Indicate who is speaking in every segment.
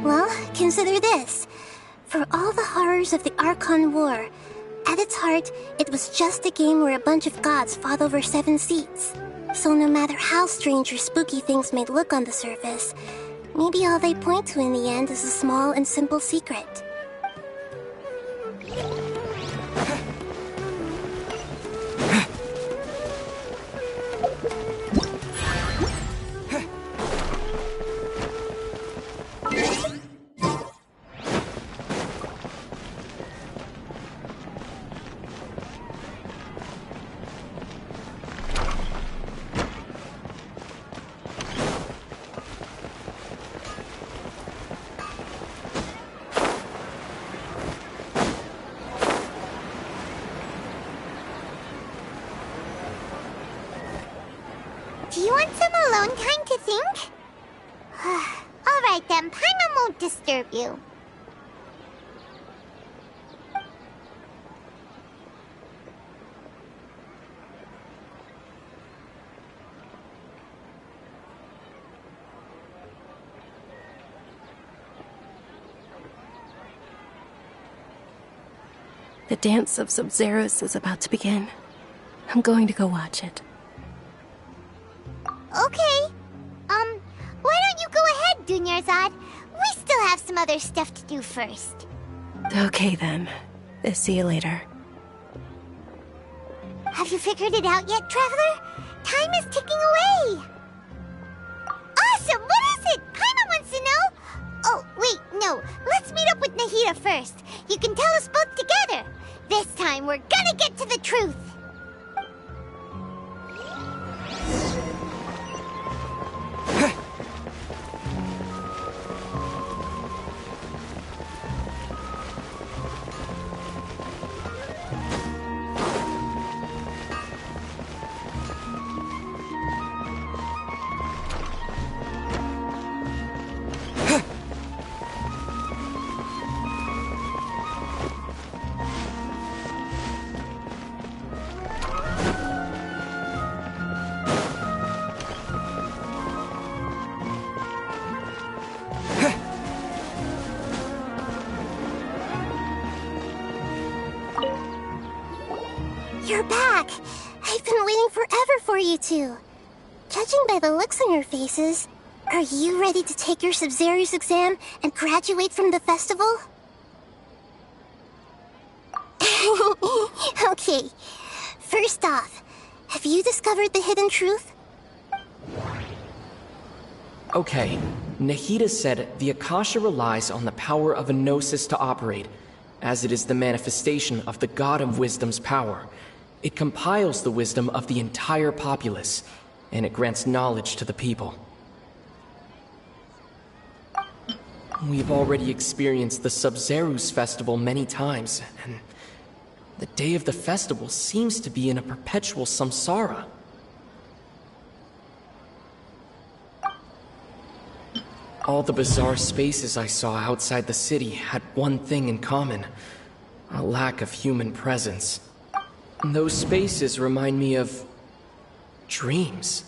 Speaker 1: Well, consider this. For all the horrors of the Archon War, at its heart, it was just a game where a bunch of gods fought over 7 seats. So no matter how strange or spooky things may look on the surface, maybe all they point to in the end is a small and simple secret.
Speaker 2: Do you want some alone time to think? Alright then, Paimon won't disturb you.
Speaker 3: The dance of Sub-Zeros is about to begin. I'm going to go watch it.
Speaker 2: Okay. Why don't you go ahead, Dunyarzad? We still have some other stuff to do first.
Speaker 3: Okay then. See you later.
Speaker 2: Have you figured it out yet, Traveler? Time is ticking away. Awesome! What is it? Paimon wants to know. Oh, wait, no. Let's meet up with Nahida first. You can tell us both together. This time, we're gonna get to the truth.
Speaker 1: You're back! I've been waiting forever for you two. Judging by the looks on your faces, are you ready to take your Sub-Zeros exam and graduate from the festival? Okay, first off, have you discovered the hidden truth?
Speaker 4: Okay, Nahida said the Akasha relies on the power of a gnosis to operate, as it is the manifestation of the God of Wisdom's power. It compiles the wisdom of the entire populace, and it grants knowledge to the people. We've already experienced the Sub-Zeros festival many times, and the day of the festival seems to be in a perpetual samsara. All the bizarre spaces I saw outside the city had one thing in common: a lack of human presence. Those spaces remind me of dreams,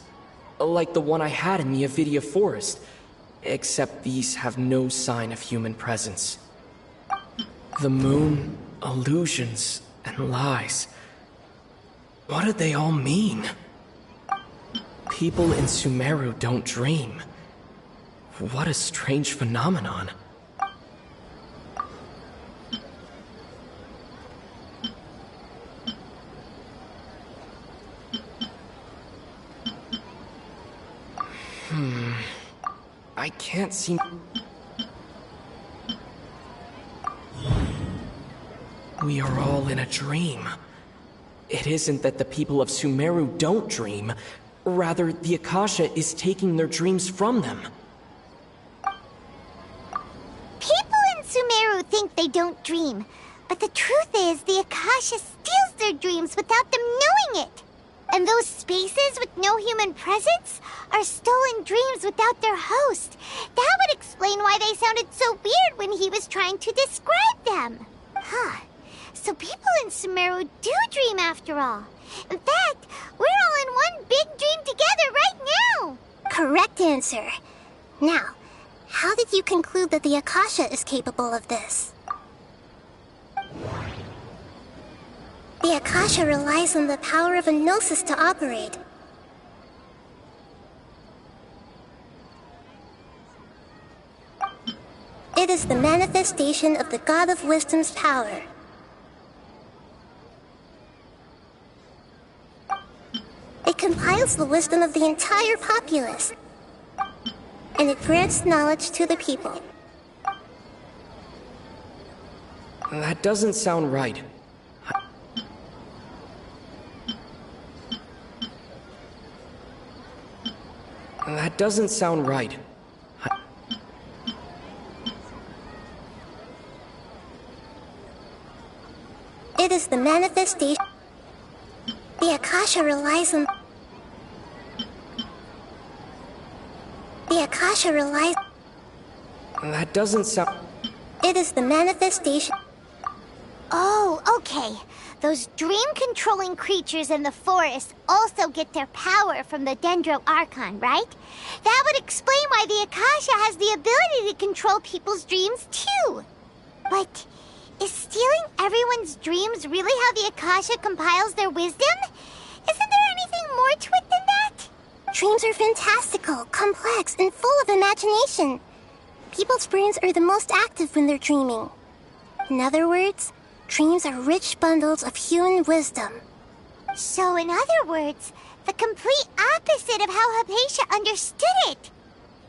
Speaker 4: like the one I had in the Avidia Forest, except these have no sign of human presence. The moon, illusions, and lies. What do they all mean? People in Sumeru don't dream. What a strange phenomenon. I can't seem... We are all in a dream. It isn't that the people of Sumeru don't dream. Rather, the Akasha is taking their dreams from them.
Speaker 2: People in Sumeru think they don't dream, but the truth is the Akasha steals their dreams without them knowing it. And those spaces with no human presence are stolen dreams without their host. That would explain why they sounded so weird when he was trying to describe them. Huh. So people in Sumeru do dream after all. In fact, we're all in one big dream together right now.
Speaker 1: Correct answer. Now, how did you conclude that the Akasha is capable of this? The Akasha relies on the power of a gnosis to operate. It is the manifestation of the God of Wisdom's power. It compiles the wisdom of the entire populace, and it grants knowledge to the people.
Speaker 4: That doesn't sound right. That doesn't sound right.
Speaker 1: It is the manifestation. The Akasha relies on... The Akasha relies...
Speaker 4: That doesn't sound...
Speaker 1: It is the manifestation...
Speaker 2: Oh, okay. Those dream-controlling creatures in the forest also get their power from the Dendro Archon, right? That would explain why the Akasha has the ability to control people's dreams, too. But is stealing everyone's dreams really how the Akasha compiles their wisdom? Isn't there anything more to it than that?
Speaker 1: Dreams are fantastical, complex, and full of imagination. People's brains are the most active when they're dreaming. In other words, dreams are rich bundles of human wisdom.
Speaker 2: So, in other words, the complete opposite of how Hypatia understood it.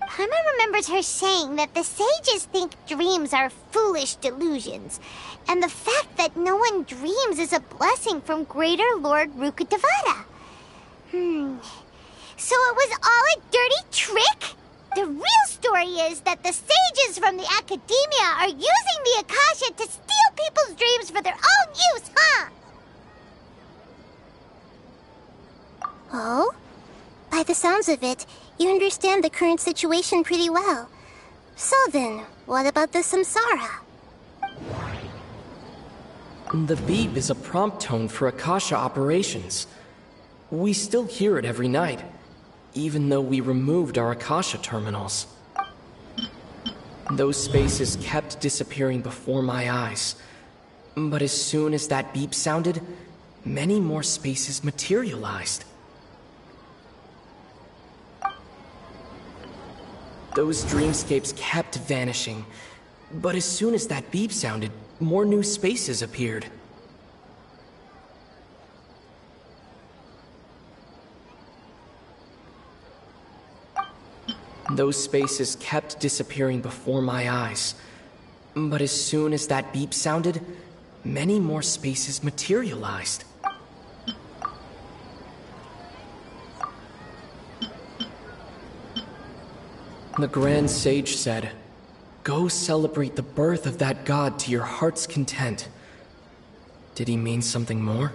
Speaker 2: Paimon remembers her saying that the sages think dreams are foolish delusions, and the fact that no one dreams is a blessing from Greater Lord Rukkhadevata. So it was all a dirty trick? The real story is that the sages from the academia are using the Akasha to steal people's dreams for their own use, huh?
Speaker 1: Oh? By the sounds of it, you understand the current situation pretty well. So then, what about the samsara?
Speaker 4: The beep is a prompt tone for Akasha operations. We still hear it every night, even though we removed our Akasha terminals. Those spaces kept disappearing before my eyes. But as soon as that beep sounded, many more spaces materialized. Those dreamscapes kept vanishing, but as soon as that beep sounded, more new spaces appeared. Those spaces kept disappearing before my eyes, but as soon as that beep sounded, many more spaces materialized. The Grand Sage said, "Go celebrate the birth of that god to your heart's content." Did he mean something more?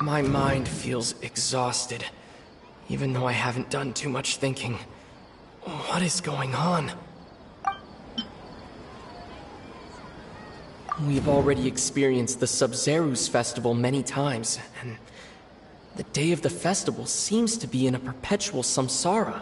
Speaker 4: My mind feels exhausted, even though I haven't done too much thinking. What is going on? We've already experienced the Sub-Zerus festival many times, and The day of the festival seems to be in a perpetual samsara.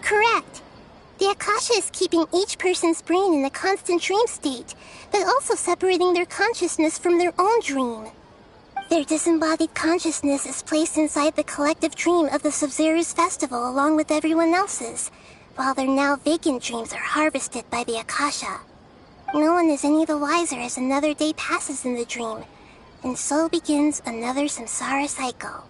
Speaker 1: Correct. The Akasha is keeping each person's brain in a constant dream state, but also separating their consciousness from their own dream. Their disembodied consciousness is placed inside the collective dream of the Sub-Zero's festival along with everyone else's, while their now vacant dreams are harvested by the Akasha. No one is any the wiser as another day passes in the dream, and so begins another samsara cycle.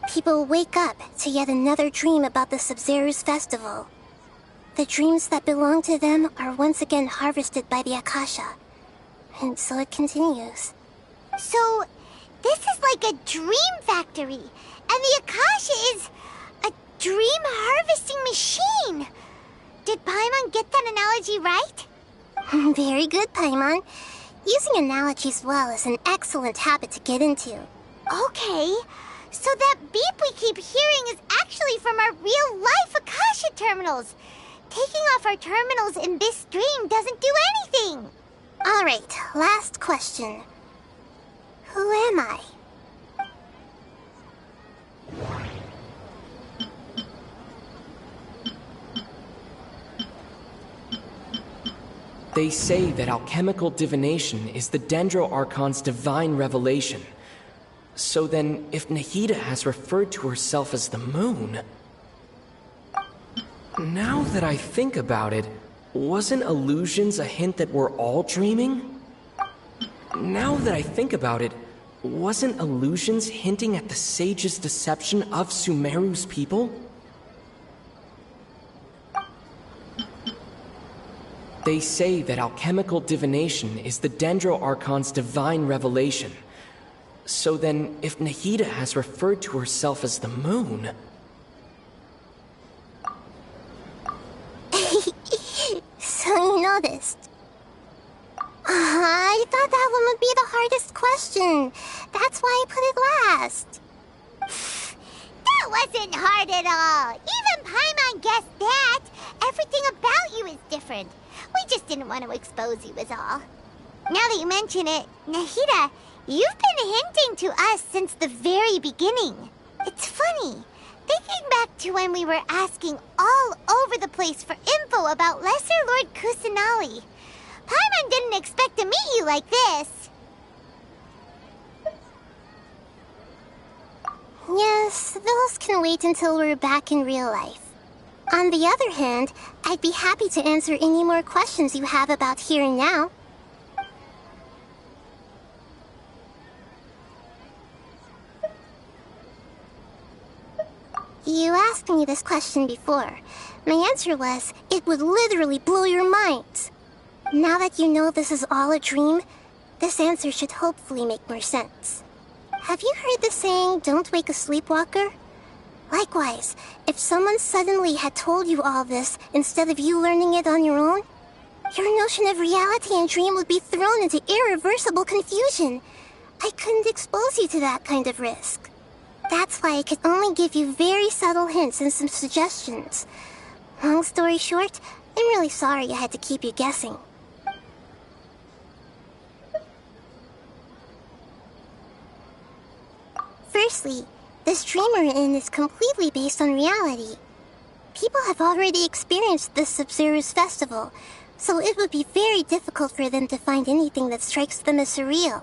Speaker 1: People wake up to yet another dream about the Sub-Zero's festival. The dreams that belong to them are once again harvested by the Akasha, and so it continues.
Speaker 2: So, this is like a dream factory, and the Akasha is a dream harvesting machine. Did Paimon get that analogy right?
Speaker 1: Very good, Paimon. Using analogies well is an excellent habit to get into.
Speaker 2: Okay, so that beep we keep hearing is actually from our real-life Akasha terminals. Taking off our terminals in this dream doesn't do anything.
Speaker 1: Alright, last question. Who am I?
Speaker 4: They say that alchemical divination is the Dendro Archon's divine revelation. So then, if Nahida has referred to herself as the moon... Now that I think about it, wasn't illusions a hint that we're all dreaming? Now that I think about it, wasn't illusions hinting at the sage's deception of Sumeru's people? They say that alchemical divination is the Dendro Archon's divine revelation. So then, if Nahida has referred to herself as the moon...
Speaker 1: So you noticed. I thought that one would be the hardest question. That's why I put it last.
Speaker 2: That wasn't hard at all. Even Paimon guessed that. Everything about you is different. We just didn't want to expose you is all. Now that you mention it, Nahida, you've been hinting to us since the very beginning. It's funny. Thinking back to when we were asking all over the place for info about Lesser Lord Kusanali, Paimon didn't expect to meet you like this.
Speaker 1: Yes, those can wait until we're back in real life. On the other hand, I'd be happy to answer any more questions you have about here and now. You asked me this question before. My answer was, it would literally blow your mind. Now that you know this is all a dream, this answer should hopefully make more sense. Have you heard the saying, don't wake a sleepwalker? Likewise, if someone suddenly had told you all this instead of you learning it on your own, your notion of reality and dream would be thrown into irreversible confusion. I couldn't expose you to that kind of risk. That's why I could only give you very subtle hints and some suggestions. Long story short, I'm really sorry I had to keep you guessing. Firstly, this dream we're in is completely based on reality. People have already experienced this Sub-Zero's festival, so it would be very difficult for them to find anything that strikes them as surreal.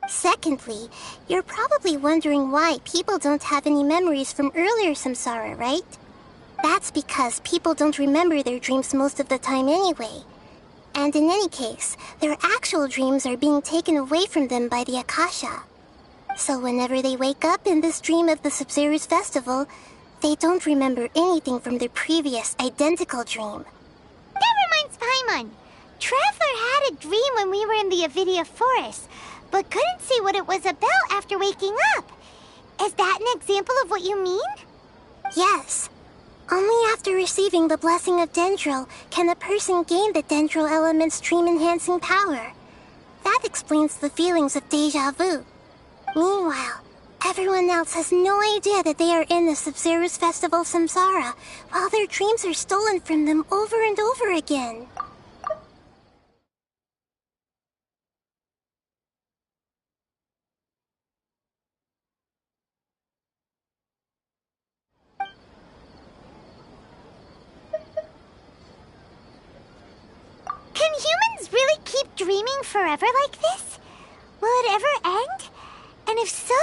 Speaker 1: Secondly, you're probably wondering why people don't have any memories from earlier samsara, right? That's because people don't remember their dreams most of the time anyway. And in any case, their actual dreams are being taken away from them by the Akasha. So whenever they wake up in this dream of the Sub-Zero's festival, they don't remember anything from their previous identical dream.
Speaker 2: That reminds Paimon. Traveler had a dream when we were in the Avidia Forest, but couldn't see what it was about after waking up. Is that an example of what you mean?
Speaker 1: Yes. Only after receiving the blessing of Dendro can a person gain the Dendro element's dream-enhancing power. That explains the feelings of deja vu. Meanwhile, everyone else has no idea that they are in the Sub-Zero's Festival Samsara, while their dreams are stolen from them over and over again.
Speaker 2: Can humans really keep dreaming forever like this? Will it ever end? And if so,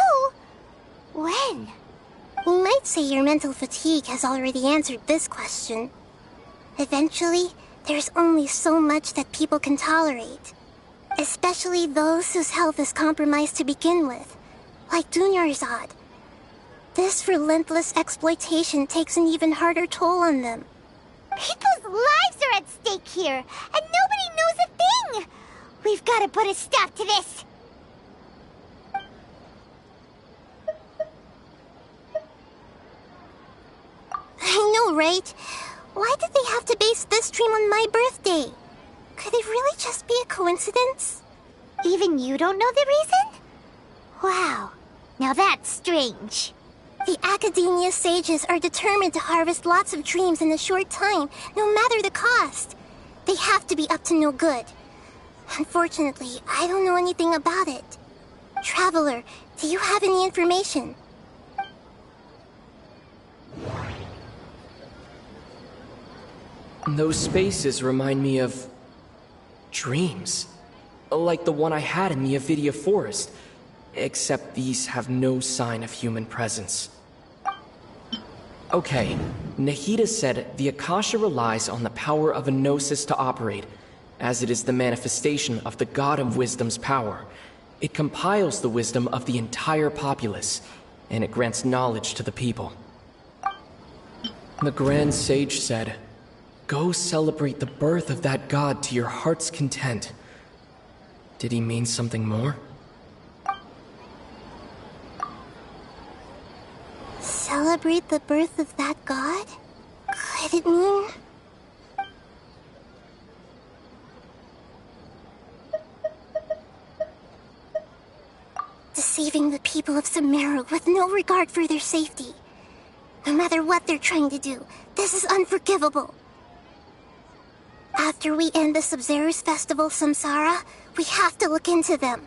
Speaker 2: when?
Speaker 1: You might say your mental fatigue has already answered this question. Eventually, there's only so much that people can tolerate. Especially those whose health is compromised to begin with, like Dunyarzad. This relentless exploitation takes an even harder toll on them.
Speaker 2: People's lives are at stake here, and nobody knows a thing! We've got to put a stop to this!
Speaker 1: I know, right? Why did they have to base this dream on my birthday? Could it really just be a coincidence?
Speaker 2: Even you don't know the reason? Wow, now that's strange.
Speaker 1: The Academia sages are determined to harvest lots of dreams in a short time, no matter the cost. They have to be up to no good. Unfortunately, I don't know anything about it. Traveler, do you have any information?
Speaker 4: Those spaces remind me of dreams. Like the one I had in the Avidia Forest. Except these have no sign of human presence. Okay, Nahida said the Akasha relies on the power of a gnosis to operate, as it is the manifestation of the God of Wisdom's power. It compiles the wisdom of the entire populace, and it grants knowledge to the people. The Grand Sage said, "Go celebrate the birth of that God to your heart's content." Did he mean something more?
Speaker 1: Celebrate the birth of that god? Could it mean... deceiving the people of Sumeru with no regard for their safety? No matter what they're trying to do, this is unforgivable. After we end the Sub-Zero's Festival Samsara, we have to look into them.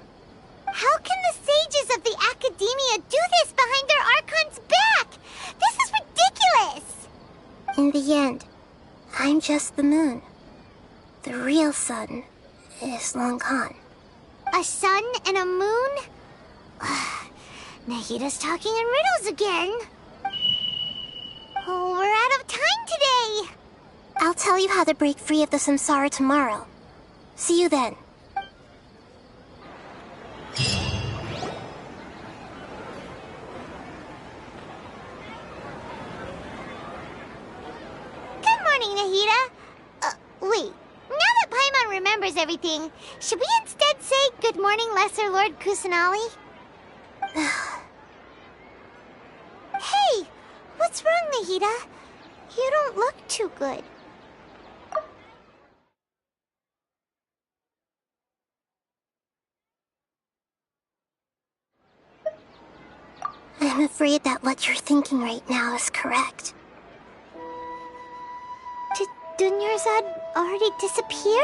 Speaker 2: How can the sages of the Academia do this behind their Archon's back? This is ridiculous!
Speaker 1: In the end, I'm just the moon. The real sun is long gone.
Speaker 2: A sun and a moon? Nahida's talking in riddles again. Oh, we're out of time today!
Speaker 1: I'll tell you how to break free of the samsara tomorrow. See you then.
Speaker 2: Good morning, Nahida. Wait. Now that Paimon remembers everything, should we instead say good morning, Lesser Lord Kusanali? Hey! What's wrong, Nahida? You don't look too good.
Speaker 1: I'm afraid that what you're thinking right now is correct.
Speaker 2: Did Dunyarzad already disappear?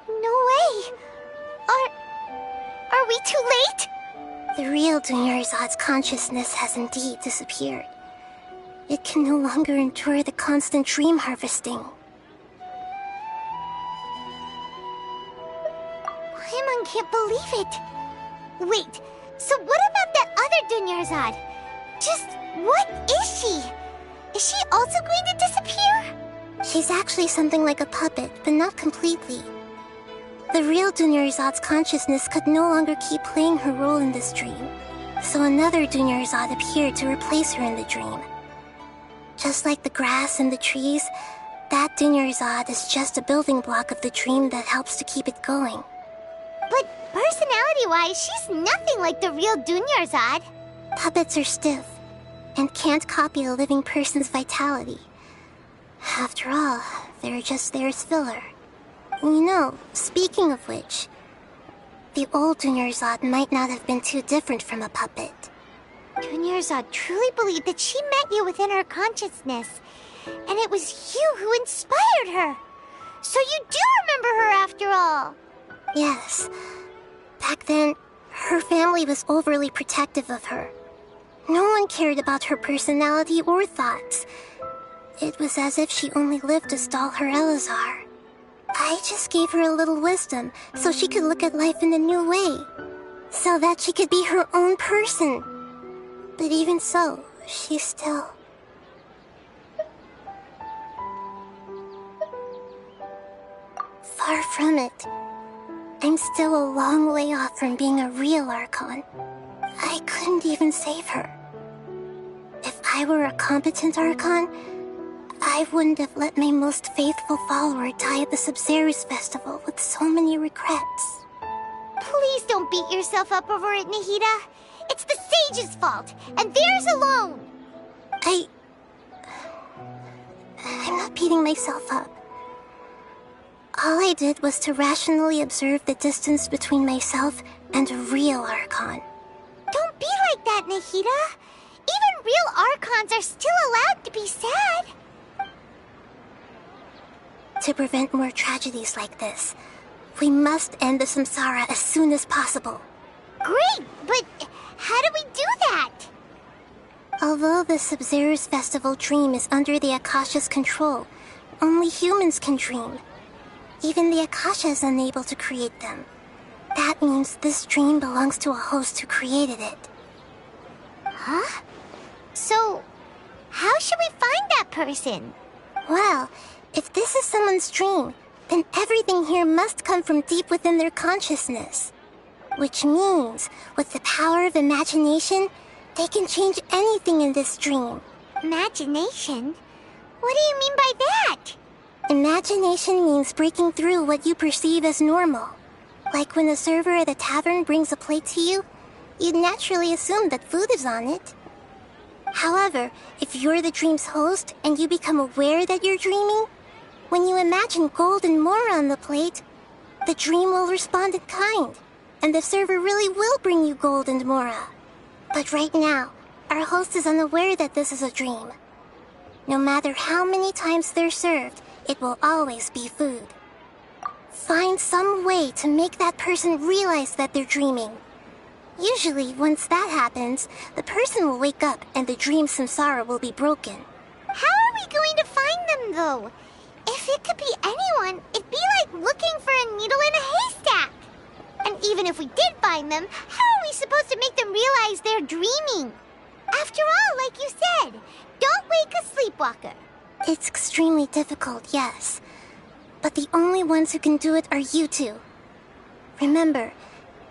Speaker 2: No way! Are we too late?
Speaker 1: The real Dunyarzad's consciousness has indeed disappeared. It can no longer endure the constant dream harvesting.
Speaker 2: Paimon can't believe it. Wait, so what about that other Dunyarzad? Just what is she? Is she also going to disappear?
Speaker 1: She's actually something like a puppet, but not completely. The real Dunyarzad's consciousness could no longer keep playing her role in this dream, so another Dunyarzad appeared to replace her in the dream. Just like the grass and the trees, that Dunyarzad is just a building block of the dream that helps to keep it going.
Speaker 2: But Personality-wise, she's nothing like the real Dunyarzad.
Speaker 1: Puppets are stiff and can't copy a living person's vitality. After all, they're just there as filler. You know, speaking of which, the old Dunyarzad might not have been too different from a puppet.
Speaker 2: Dunyarzad truly believed that she met you within her consciousness, and it was you who inspired her. So you do remember her after all.
Speaker 1: Yes. Back then, her family was overly protective of her. No one cared about her personality or thoughts. It was as if she only lived to stall her Elazar. I just gave her a little wisdom so she could look at life in a new way, so that she could be her own person. But even so, she's still... Far from it. I'm still a long way off from being a real Archon. I couldn't even save her. If I were a competent Archon, I wouldn't have let my most faithful follower die at the Sabzeruz festival with so many regrets.
Speaker 2: Please don't beat yourself up over it, Nahida. It's the sage's fault, and theirs alone.
Speaker 1: I'm not beating myself up. All I did was to rationally observe the distance between myself and a real Archon.
Speaker 2: Don't be like that, Nahida. Even real Archons are still allowed to be sad.
Speaker 1: To prevent more tragedies like this, we must end the samsara as soon as possible.
Speaker 2: Great, but how do we do that?
Speaker 1: Although the Sabzeruz festival dream is under the Akasha's control, only humans can dream. Even the Akasha is unable to create them. That means this dream belongs to a host who created it.
Speaker 2: Huh? So, how should we find that person?
Speaker 1: Well, if this is someone's dream, then everything here must come from deep within their consciousness. Which means, with the power of imagination, they can change anything in this dream.
Speaker 2: Imagination? What do you mean by that?
Speaker 1: Imagination means breaking through what you perceive as normal. Like when the server at a tavern brings a plate to you, you'd naturally assume that food is on it. However, if you're the dream's host and you become aware that you're dreaming, when you imagine gold and more on the plate, the dream will respond in kind, and the server really will bring you gold and mora. But right now, our host is unaware that this is a dream. No matter how many times they're served, it will always be food. Find some way to make that person realize that they're dreaming. Usually, once that happens, the person will wake up and the dream samsara will be broken.
Speaker 2: How are we going to find them, though? If it could be anyone, it'd be like looking for a needle in a haystack. And even if we did find them, how are we supposed to make them realize they're dreaming? After all, like you said, don't wake a sleepwalker.
Speaker 1: It's extremely difficult, yes. But the only ones who can do it are you two. Remember,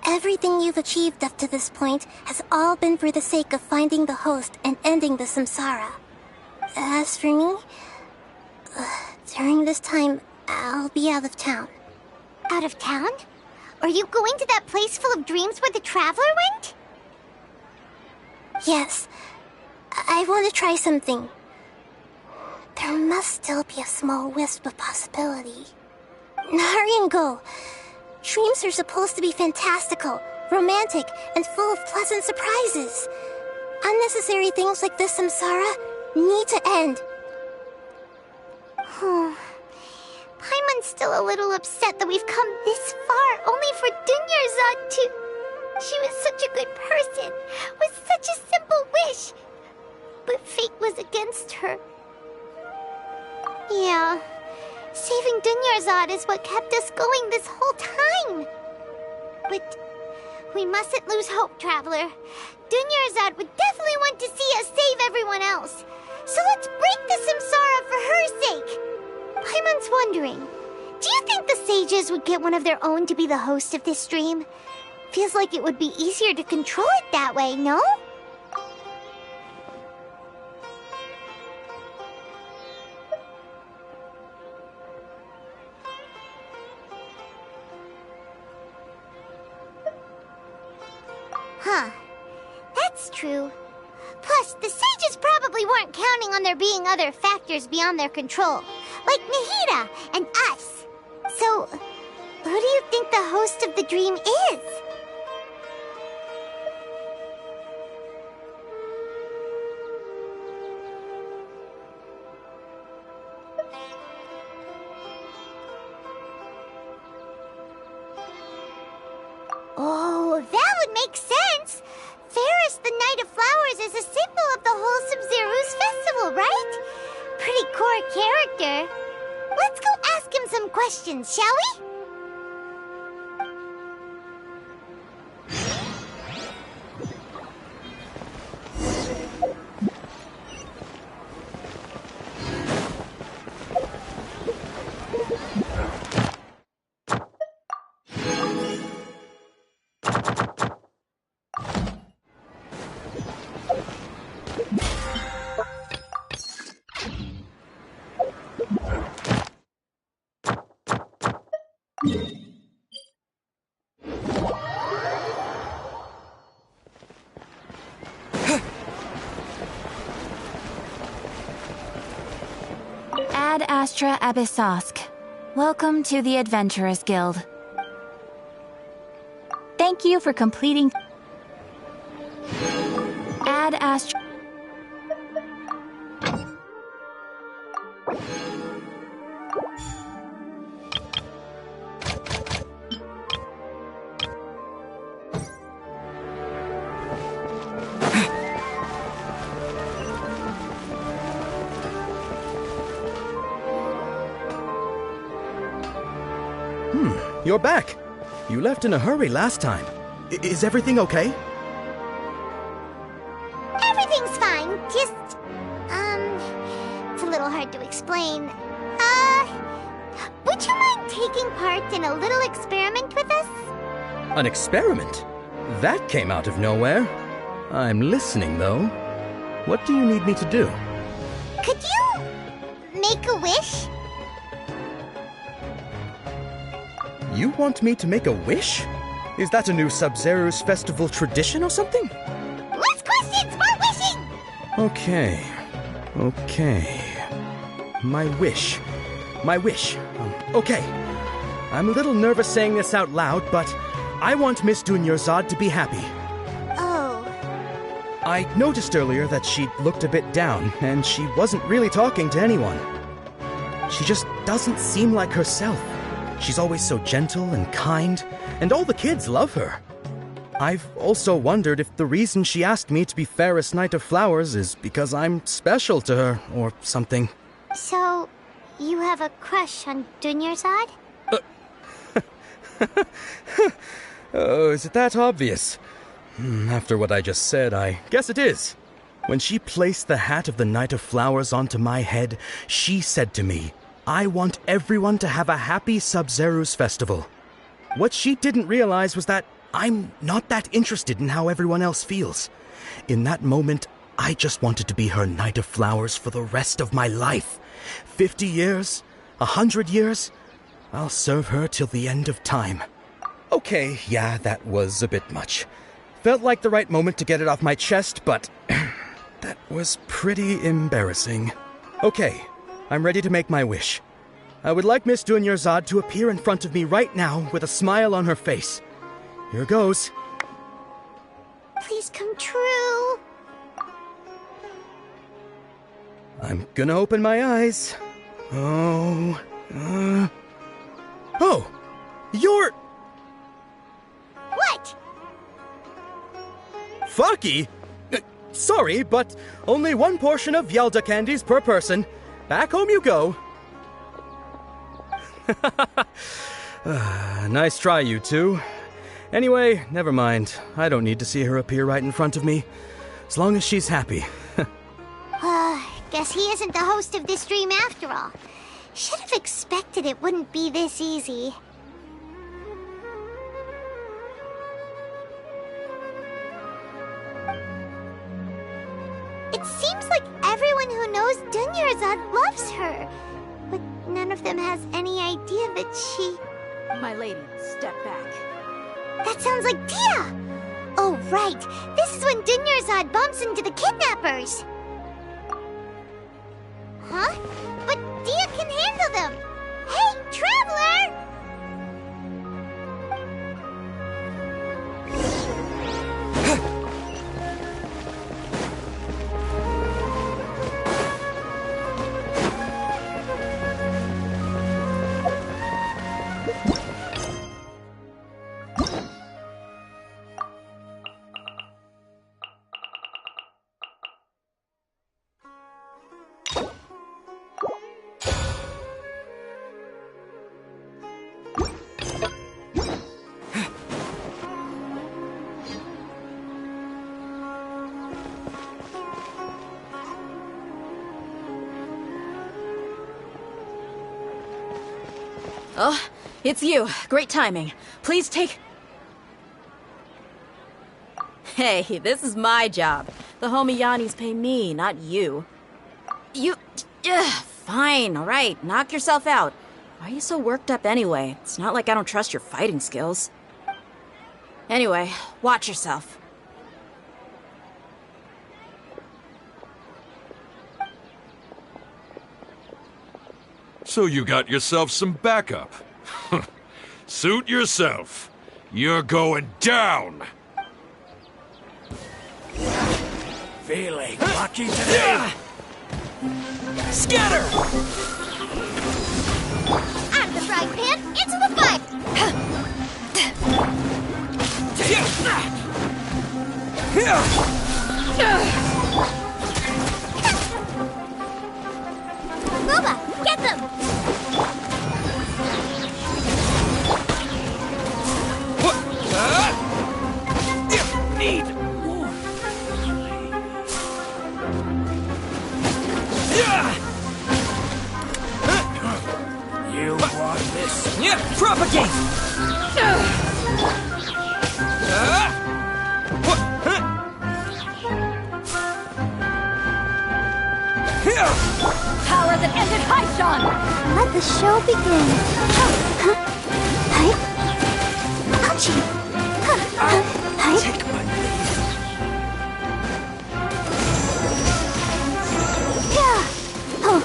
Speaker 1: everything you've achieved up to this point has all been for the sake of finding the host and ending the samsara. As for me, during this time, I'll be out of town.
Speaker 2: Out of town? Are you going to that place full of dreams where the traveler went?
Speaker 1: Yes. I want to try something. There must still be a small wisp of possibility. Hurry and go. Dreams are supposed to be fantastical, romantic, and full of pleasant surprises. Unnecessary things like this samsara need to end.
Speaker 2: Paimon's still a little upset that we've come this far only for Dunyarzad to... She was such a good person, with such a simple wish. But fate was against her. Yeah, saving Dunyarzad is what kept us going this whole time. But we mustn't lose hope, Traveler. Dunyarzad would definitely want to see us save everyone else. So let's break the samsara for her sake. Paimon's wondering, do you think the sages would get one of their own to be the host of this stream? Feels like it would be easier to control it that way, no? That's true. Plus, the sages probably weren't counting on there being other factors beyond their control, like Nahida and us. So, who do you think the host of the dream is? Oh, that would make sense! Ferris, the Knight of Flowers, is a symbol of the wholesome Zeru's festival, right? Pretty core character. Let's go ask him some questions, shall we?
Speaker 5: Ad Astra Abyssosk. Welcome to the Adventurers Guild. Thank you for completing Ad Astra.
Speaker 6: You're back. You left in a hurry last time. Is everything okay?
Speaker 2: Everything's fine, just... it's a little hard to explain. Would you mind taking part in a little experiment with us?
Speaker 6: An experiment? That came out of nowhere. I'm listening, though. What do you need me to do?
Speaker 2: Could you... make a wish?
Speaker 6: You want me to make a wish? Is that a new Sub-Zero's festival tradition or something?
Speaker 2: Less questions, more wishing!
Speaker 6: Okay. My wish. Okay. I'm a little nervous saying this out loud, but I want Miss Dunyarzad to be happy.
Speaker 2: Oh.
Speaker 6: I noticed earlier that she looked a bit down, and she wasn't really talking to anyone. She just doesn't seem like herself. She's always so gentle and kind, and all the kids love her. I've also wondered if the reason she asked me to be Ferris Knight of Flowers is because I'm special to her, or something.
Speaker 2: So, you have a crush on Dunyarzad?
Speaker 6: Oh, is it that obvious? After what I just said, I guess it is. When she placed the hat of the Knight of Flowers onto my head, she said to me, I want everyone to have a happy Sub-Zero's festival. What she didn't realize was that I'm not that interested in how everyone else feels. In that moment, I just wanted to be her Knight of Flowers for the rest of my life. 50 years? 100 years? I'll serve her till the end of time. Okay, yeah, that was a bit much. Felt like the right moment to get it off my chest, but that was pretty embarrassing. Okay. I'm ready to make my wish. I would like Miss Dunyarzad to appear in front of me right now with a smile on her face. Here goes.
Speaker 2: Please come true.
Speaker 6: I'm gonna open my eyes. Oh, you're...
Speaker 2: What?
Speaker 6: Fucky? Sorry, but only one portion of Yalda candies per person. Back home you go. Nice try, you two. Anyway, never mind. I don't need to see her appear right in front of me. As long as she's happy.
Speaker 2: Guess he isn't the host of this dream after all. Should have expected it wouldn't be this easy. It seems like everyone who knows Dunyarzad loves her, but none of them has any idea that she...
Speaker 7: My lady, step back.
Speaker 2: That sounds like Tia! Oh, right. This is when Dunyarzad bumps into the kidnappers. Huh? But Dia can handle them. Hey, Traveler!
Speaker 7: Oh, it's you. Great timing. Please take... Hey, this is my job. The homie Yannis pay me, not you. You... fine, alright. Knock yourself out. Why are you so worked up anyway? It's not like I don't trust your fighting skills. Anyway, watch yourself.
Speaker 8: So you got yourself some backup. Suit yourself. You're going down.
Speaker 9: Feeling lucky today.
Speaker 7: Scatter!
Speaker 2: Out of the frying pan, into the fire! Boba, get them!
Speaker 9: Need more. You want this?
Speaker 7: Yeah, propagate! Power that ended Haishan!
Speaker 1: Let the show begin. Hi. Ouchie. Hi.
Speaker 9: Take my lead.
Speaker 1: Yeah. Oh.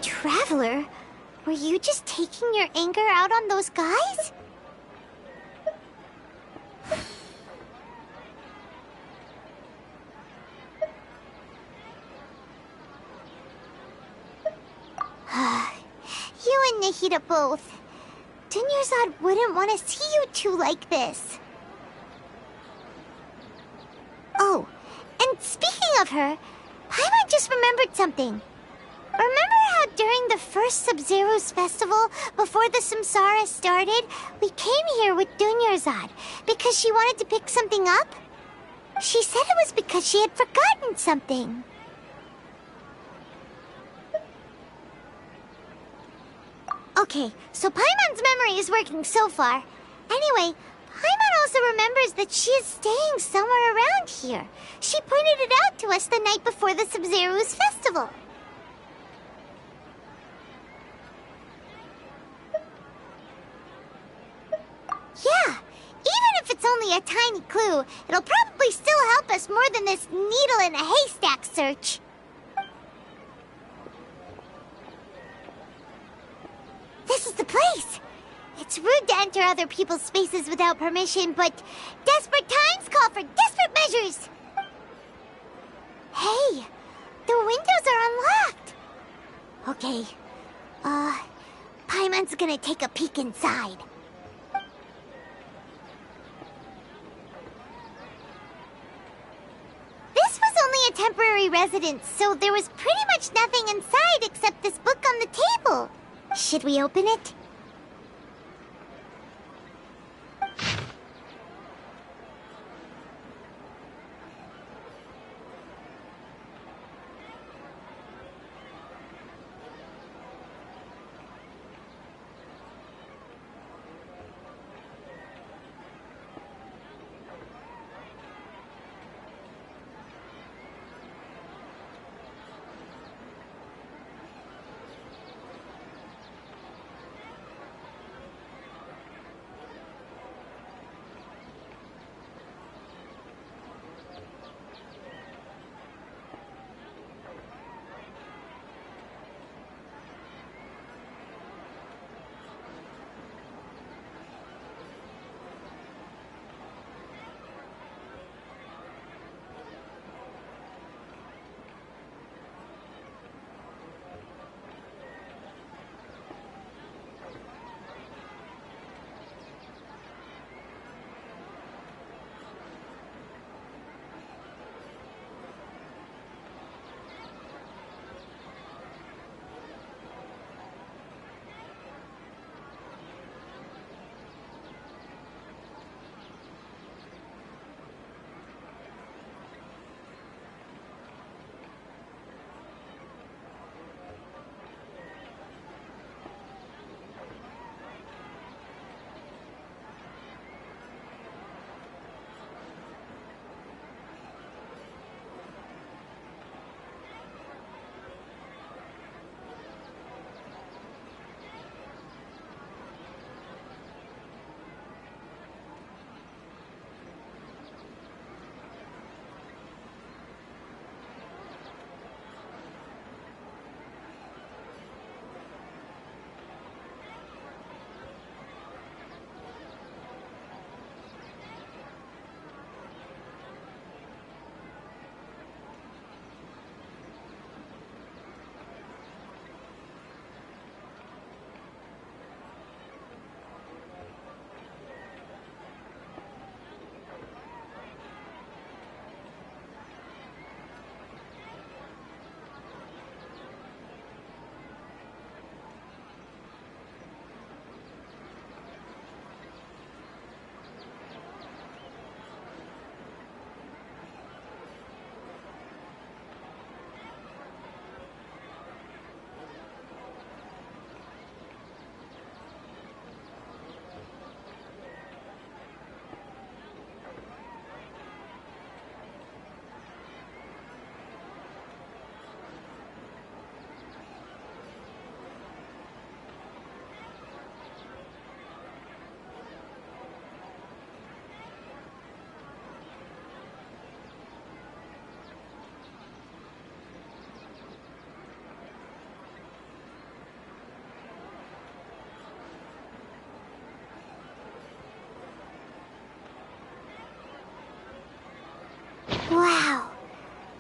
Speaker 2: Traveler, were you just taking your anger out on those guys? You and Nahida both. Dunyarzad wouldn't want to see you two like this. Oh, and speaking of her, Paimon just remembered something. Remember how during the first Sub-Zero's festival, before the Samsara started, we came here with Dunyarzad because she wanted to pick something up? She said it was because she had forgotten something. Okay, so Paimon's memory is working so far. Anyway, Paimon also remembers that she is staying somewhere around here. She pointed it out to us the night before the Sub-Zero's festival. Yeah, even if it's only a tiny clue, it'll probably still help us more than this needle in a haystack search. This is the place. It's rude to enter other people's spaces without permission, but desperate times call for desperate measures. Hey, the windows are unlocked. Okay, Paimon's gonna take a peek inside. This was only a temporary residence, so there was pretty much nothing inside except this book on the table. Should we open it?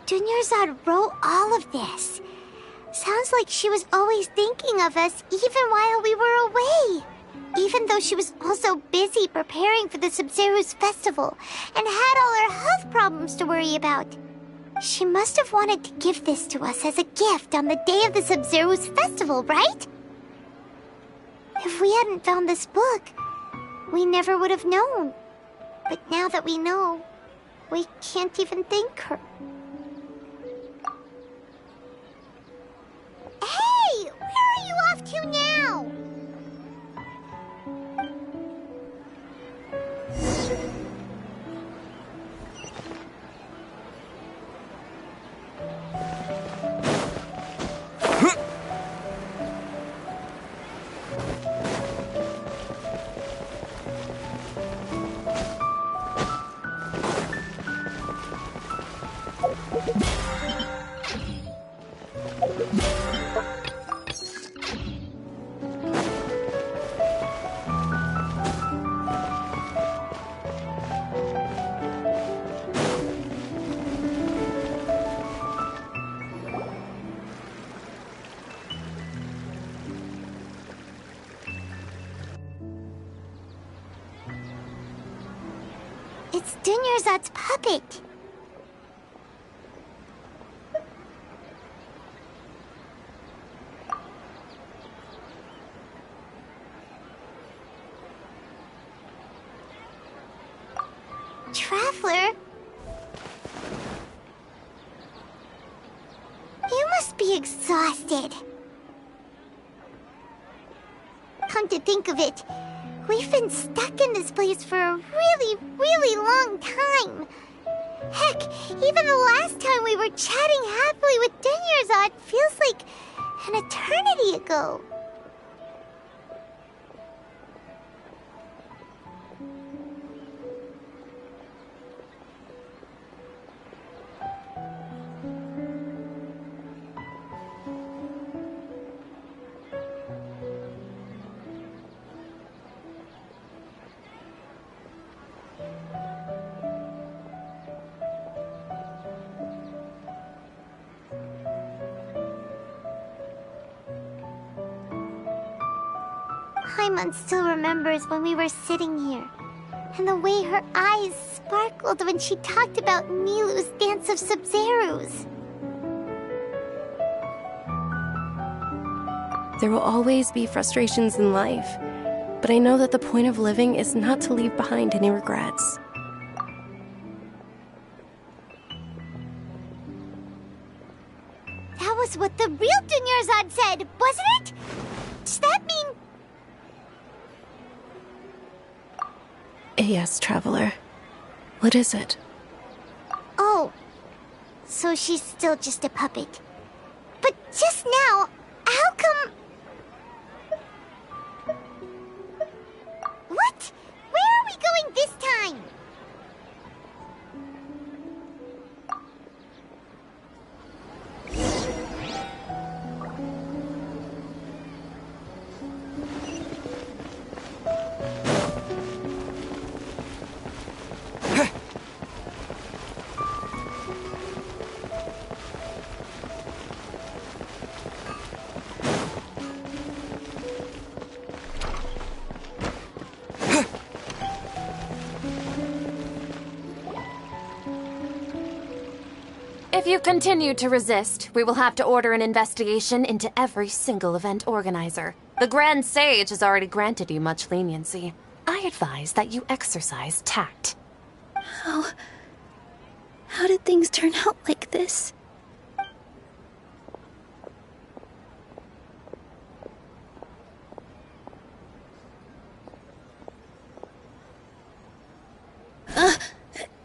Speaker 2: Dunyarzad wrote all of this. Sounds like she was always thinking of us even while we were away. Even though she was also busy preparing for the Sub-Zero's festival and had all her health problems to worry about. She must have wanted to give this to us as a gift on the day of the Sub-Zero's festival, right? If we hadn't found this book, we never would have known. But now that we know, we can't even thank her. Hey! Where are you off to now? It's Dunyarzad's puppet. Traveler? You must be exhausted. Come to think of it, we've been stuck in this place for a really long time. Heck, even the last time we were chatting happily with Dunyarzad feels like an eternity ago. Paimon still remembers when we were sitting here, and the way her eyes sparkled when she talked about Nilu's Dance of Sub-Zeros.
Speaker 3: There will always be frustrations in life, but I know that the point of living is not to leave behind any regrets.
Speaker 2: That was what the real Dunyarzad said, wasn't it? Does that mean...
Speaker 3: Yes, Traveler. What is it?
Speaker 2: Oh, so she's still just a puppet. But just now, how come... What? Where are we going this time?
Speaker 5: If you continue to resist, we will have to order an investigation into every single event organizer. The Grand Sage has already granted you much leniency. I advise that you exercise tact.
Speaker 3: How did things turn out like this?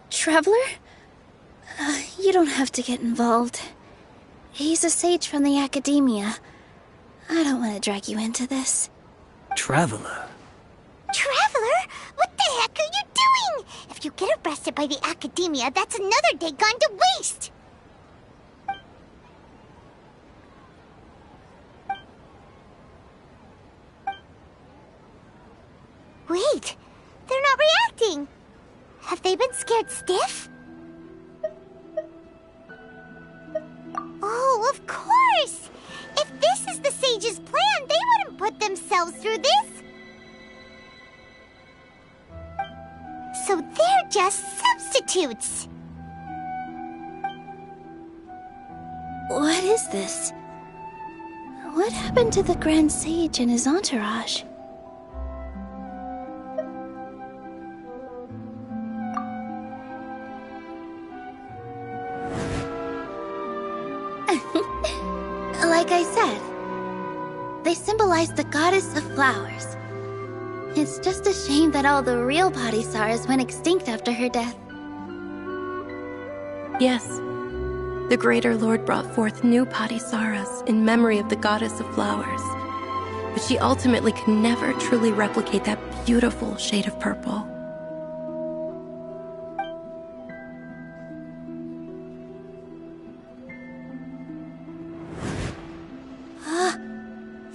Speaker 10: Traveler? You don't have to get involved. He's a sage from the academia. I don't want to drag you into this.
Speaker 9: Traveler?
Speaker 2: Traveler? What the heck are you doing? If you get arrested by the academia, that's another day gone to waste! Wait, they're not reacting! Have they been scared stiff? themselves through this. So they're just substitutes.
Speaker 10: What is this? What happened to the Grand Sage and his entourage? Like I said, they symbolize the goddess of flowers. It's just a shame that all the real Padisaras went extinct after her death.
Speaker 3: Yes. The Greater Lord brought forth new Padisaras in memory of the goddess of flowers. But she ultimately could never truly replicate that beautiful shade of purple.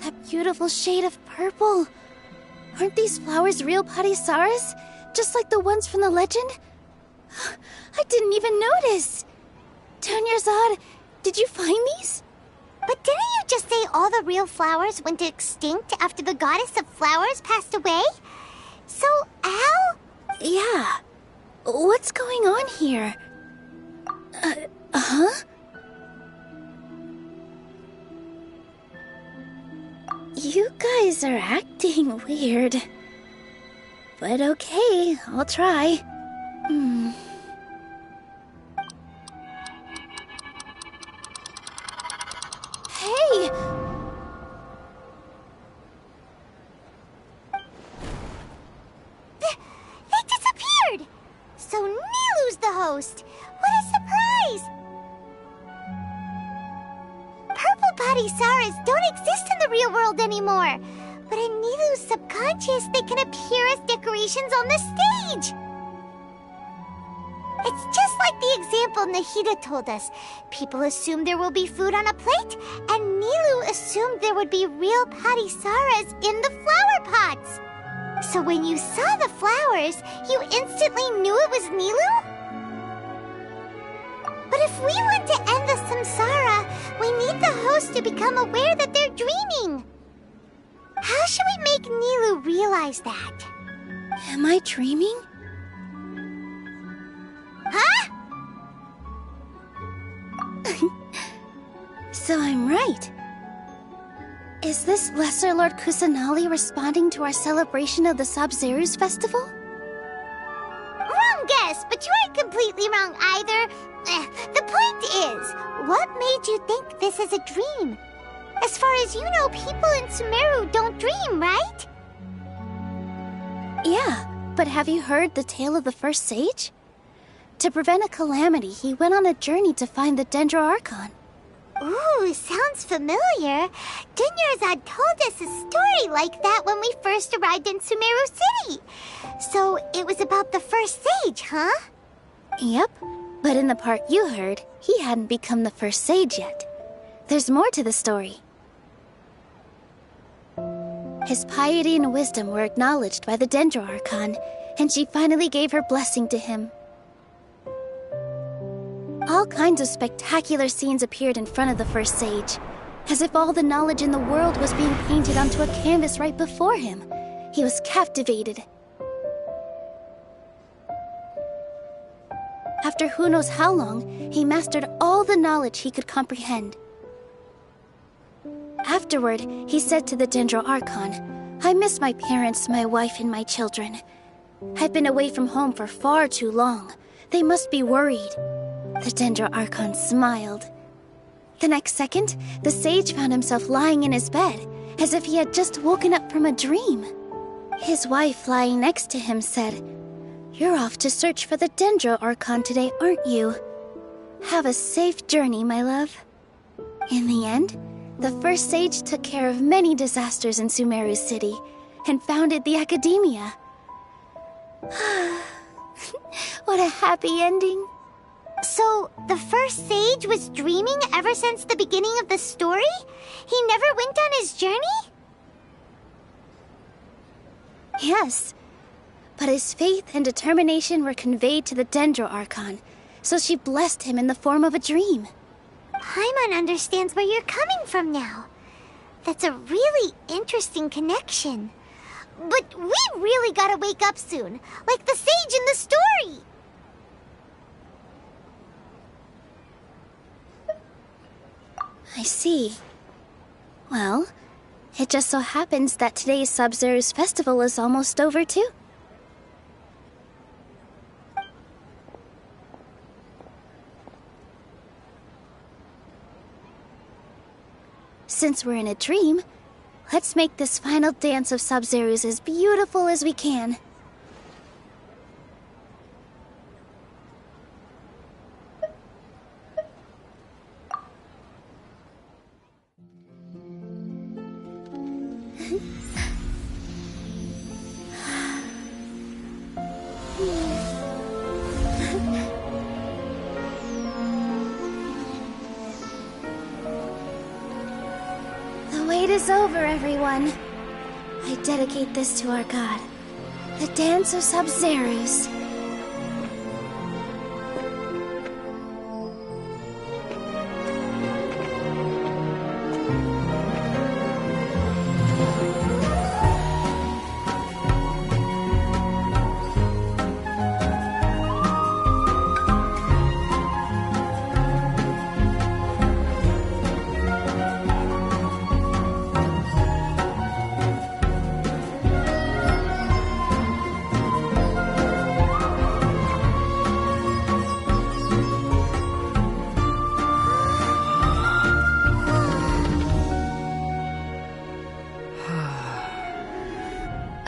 Speaker 10: That beautiful shade of purple. Aren't these flowers real Padisaras? Just like the ones from the legend? I didn't even notice. Dunyarzad, did you find these?
Speaker 2: But didn't you just say all the real flowers went extinct after the goddess of flowers passed away? So, Al?
Speaker 10: Yeah. What's going on here? Huh? You guys are acting weird. But okay, I'll try. Hey!
Speaker 2: They disappeared! So Nilu's the host! What a surprise! Purple Padisaras don't exist in the real world anymore. But in Nilu's subconscious, they can appear as decorations on the stage. It's just like the example Nahida told us. People assume there will be food on a plate, and Nilu assumed there would be real Padisaras in the flower pots. So when you saw the flowers, you instantly knew it was Nilu? But if we want to end the samsara, we need the host to become aware that they're dreaming. How should we make Nilu realize that?
Speaker 10: Am I dreaming?
Speaker 2: Huh?
Speaker 10: So I'm right. Is this Lesser Lord Kusanali responding to our celebration of the Sabzeruz festival?
Speaker 2: Wrong guess, but you aren't completely wrong either. The point is, what made you think this is a dream? As far as you know, people in Sumeru don't dream, right?
Speaker 10: Yeah, but have you heard the tale of the first sage? To prevent a calamity, he went on a journey to find the Dendro Archon.
Speaker 2: Ooh, sounds familiar. Dunyarzad told us a story like that when we first arrived in Sumeru City. So it was about the first sage, huh?
Speaker 10: Yep, but in the part you heard, he hadn't become the first sage yet. There's more to the story. His piety and wisdom were acknowledged by the Dendro Archon, and she finally gave her blessing to him. All kinds of spectacular scenes appeared in front of the first sage, as if all the knowledge in the world was being painted onto a canvas right before him. He was captivated. After who knows how long, he mastered all the knowledge he could comprehend. Afterward, he said to the Dendro Archon, "I miss my parents, my wife, and my children. I've been away from home for far too long. They must be worried." The Dendro Archon smiled. The next second, the sage found himself lying in his bed, as if he had just woken up from a dream. His wife, lying next to him, said, "You're off to search for the Dendro Archon today, aren't you? Have a safe journey, my love." In the end, the first sage took care of many disasters in Sumeru City, and founded the Academia. What a happy ending.
Speaker 2: So, the first sage was dreaming ever since the beginning of the story? He never went on his journey?
Speaker 10: Yes, but his faith and determination were conveyed to the Dendro Archon, so she blessed him in the form of a dream.
Speaker 2: Paimon understands where you're coming from now. That's a really interesting connection. But we really gotta wake up soon, like the sage in the story.
Speaker 10: I see. Well, it just so happens that today's Sub-Zero's festival is almost over too. Since we're in a dream, let's make this final dance of Sub-Zero's as beautiful as we can. The wait is over, everyone. I dedicate this to our god, the dance of Sub-Zero's.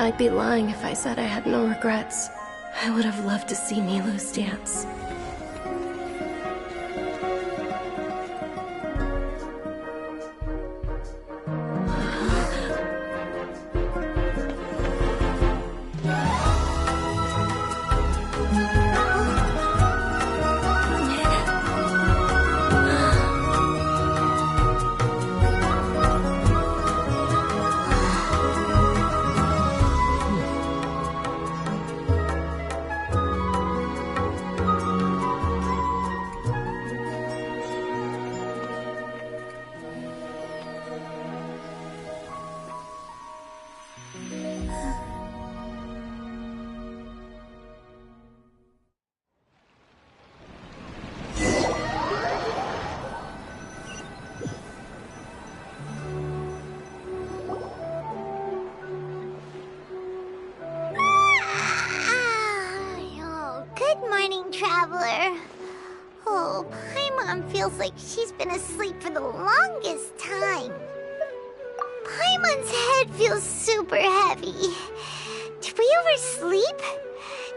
Speaker 3: I'd be lying if I said I had no regrets. I would have loved to see Nilou's dance.
Speaker 2: Traveler. Oh, Paimon feels like she's been asleep for the longest time. Paimon's head feels super heavy. Did we oversleep?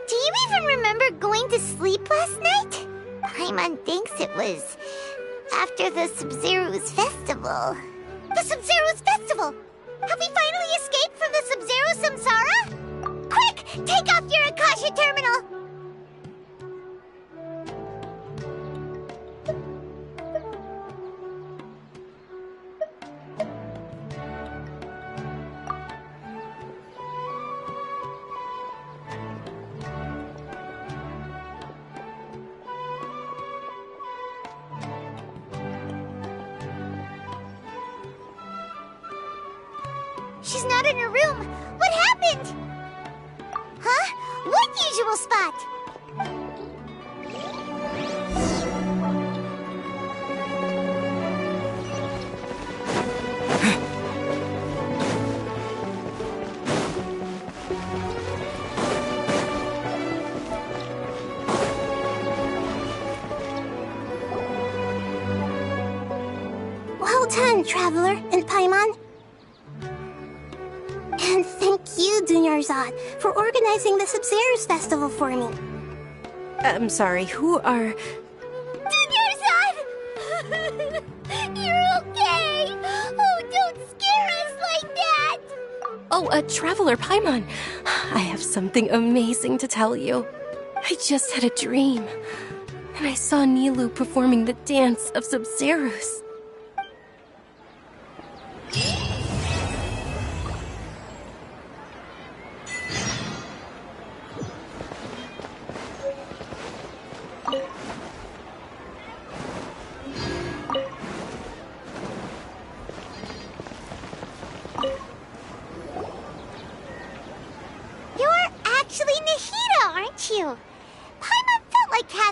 Speaker 2: Do you even remember going to sleep last night? Paimon thinks it was after the Sub-Zero's festival. The Sub-Zero's festival? Have we finally escaped from the Sub-Zero samsara? Quick, take off your Akasha terminal! She's not in her room. What happened? Huh? What usual spot?
Speaker 1: Well done, Traveler and Paimon. And thank you, Dunyarzad, for organizing the Sub-Zero's festival for me.
Speaker 3: I'm sorry, who are...
Speaker 2: Dunyarzad! You're okay! Oh, don't scare us like that!
Speaker 3: Oh, a Traveler Paimon. I have something amazing to tell you. I just had a dream, and I saw Nilou performing the dance of Sub-Zero's.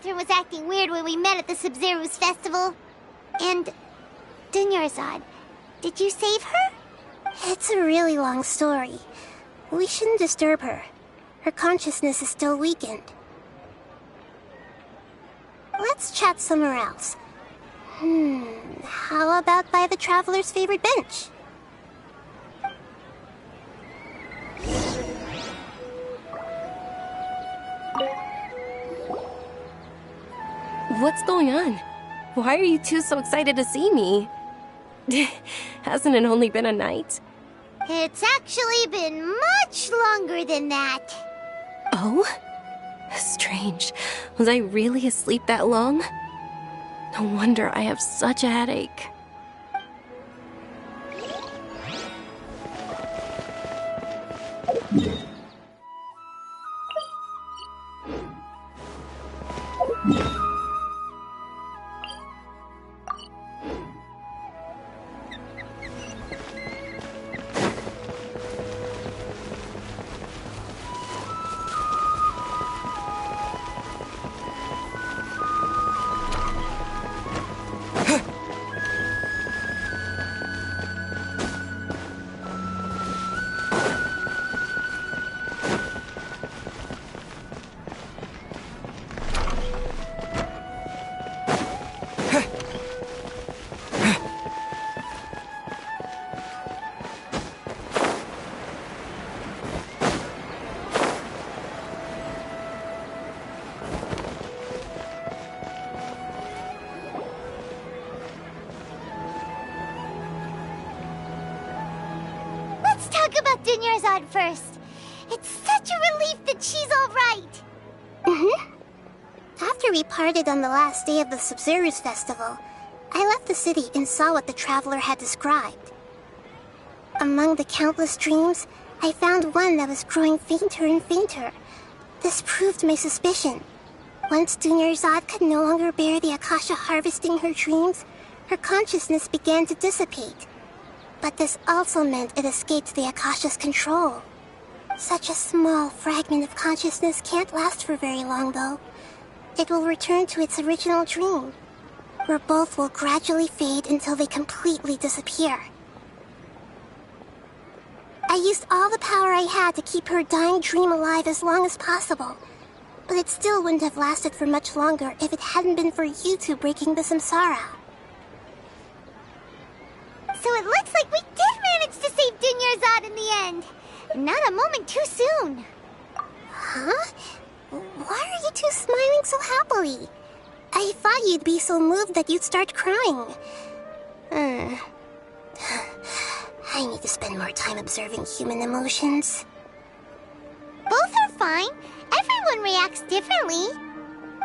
Speaker 2: Catherine was acting weird when we met at the Sub-Zero's festival. And Dunyarzad, did you save her?
Speaker 1: It's a really long story. We shouldn't disturb her. Her consciousness is still weakened. Let's chat somewhere else. How about by the Traveler's favorite bench?
Speaker 3: What's going on? Why are you two so excited to see me? Hasn't it only been a night?
Speaker 2: It's actually been much longer than that.
Speaker 3: Oh? Strange. Was I really asleep that long? No wonder I have such a headache.
Speaker 2: Let's talk about Dunyarzad first. It's such a relief that she's all right.
Speaker 1: After we parted on the last day of the Sub-Zero's festival, I left the city and saw what the Traveler had described. Among the countless dreams, I found one that was growing fainter and fainter. This proved my suspicion. Once Dunyarzad could no longer bear the Akasha harvesting her dreams, her consciousness began to dissipate. But this also meant it escaped the Akasha's control. Such a small fragment of consciousness can't last for very long, though. It will return to its original dream, where both will gradually fade until they completely disappear. I used all the power I had to keep her dying dream alive as long as possible, but it still wouldn't have lasted for much longer if it hadn't been for you two breaking the samsara.
Speaker 2: So it looks like we did manage to save Dunyarzad in the end. Not a moment too soon.
Speaker 1: Huh? Why are you two smiling so happily? I thought you'd be so moved that you'd start crying. I need to spend more time observing human emotions.
Speaker 2: Both are fine. Everyone reacts differently.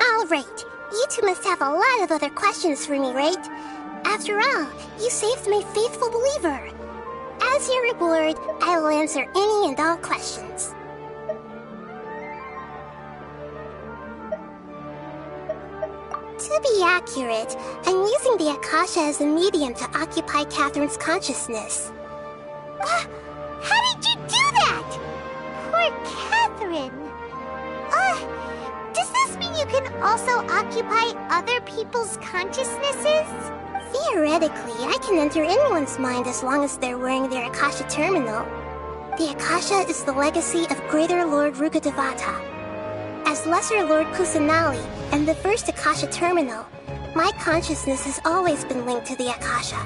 Speaker 1: All right. You two must have a lot of other questions for me, right? After all, you saved my faithful believer. As your reward, I will answer any and all questions. To be accurate, I'm using the Akasha as a medium to occupy Catherine's consciousness.
Speaker 2: How did you do that? Poor Catherine. Does this mean you can also occupy other people's consciousnesses?
Speaker 1: Theoretically, I can enter anyone's mind as long as they're wearing their Akasha terminal. The Akasha is the legacy of Greater Lord Rukkhadevata. As Lesser Lord Kusanali and the first Akasha terminal, my consciousness has always been linked to the Akasha.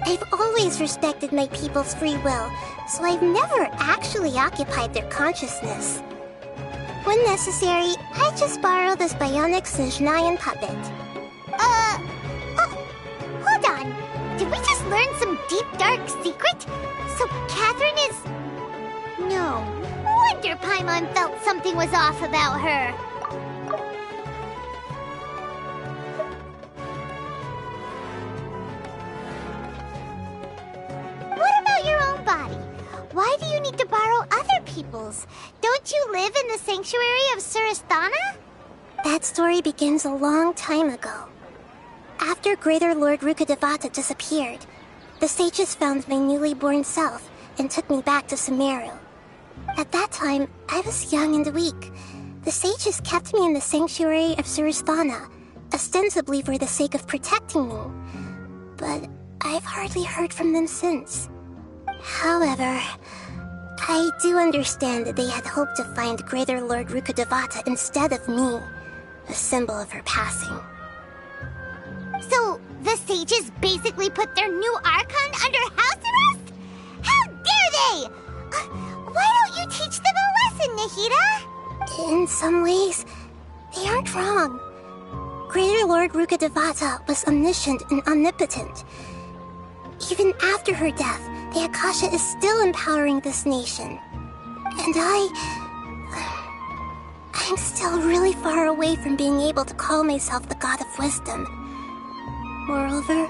Speaker 1: I've always respected my people's free will, so I've never actually occupied their consciousness. When necessary, I just borrow this bionic Snezhnayan puppet.
Speaker 2: Hold on. Did we just learn some deep, dark secret? So Catherine is... No wonder Paimon felt something was off about her. What about your own body? Why do you need to borrow other people's? Don't you live in the sanctuary of Surasthana?
Speaker 1: That story begins a long time ago. After Greater Lord Rukkhadevata disappeared, the sages found my newly born self and took me back to Sumeru. At that time, I was young and weak. The sages kept me in the sanctuary of Surasthana, ostensibly for the sake of protecting me. But I've hardly heard from them since. However, I do understand that they had hoped to find Greater Lord Rukkhadevata instead of me, a symbol of her passing.
Speaker 2: So, the sages basically put their new Archon under house arrest? How dare they! Why don't you teach them a lesson, Nahida?
Speaker 1: In some ways, they aren't wrong. Greater Lord Rukkhadevata was omniscient and omnipotent. Even after her death, the Akasha is still empowering this nation. And I'm still really far away from being able to call myself the God of Wisdom. Moreover,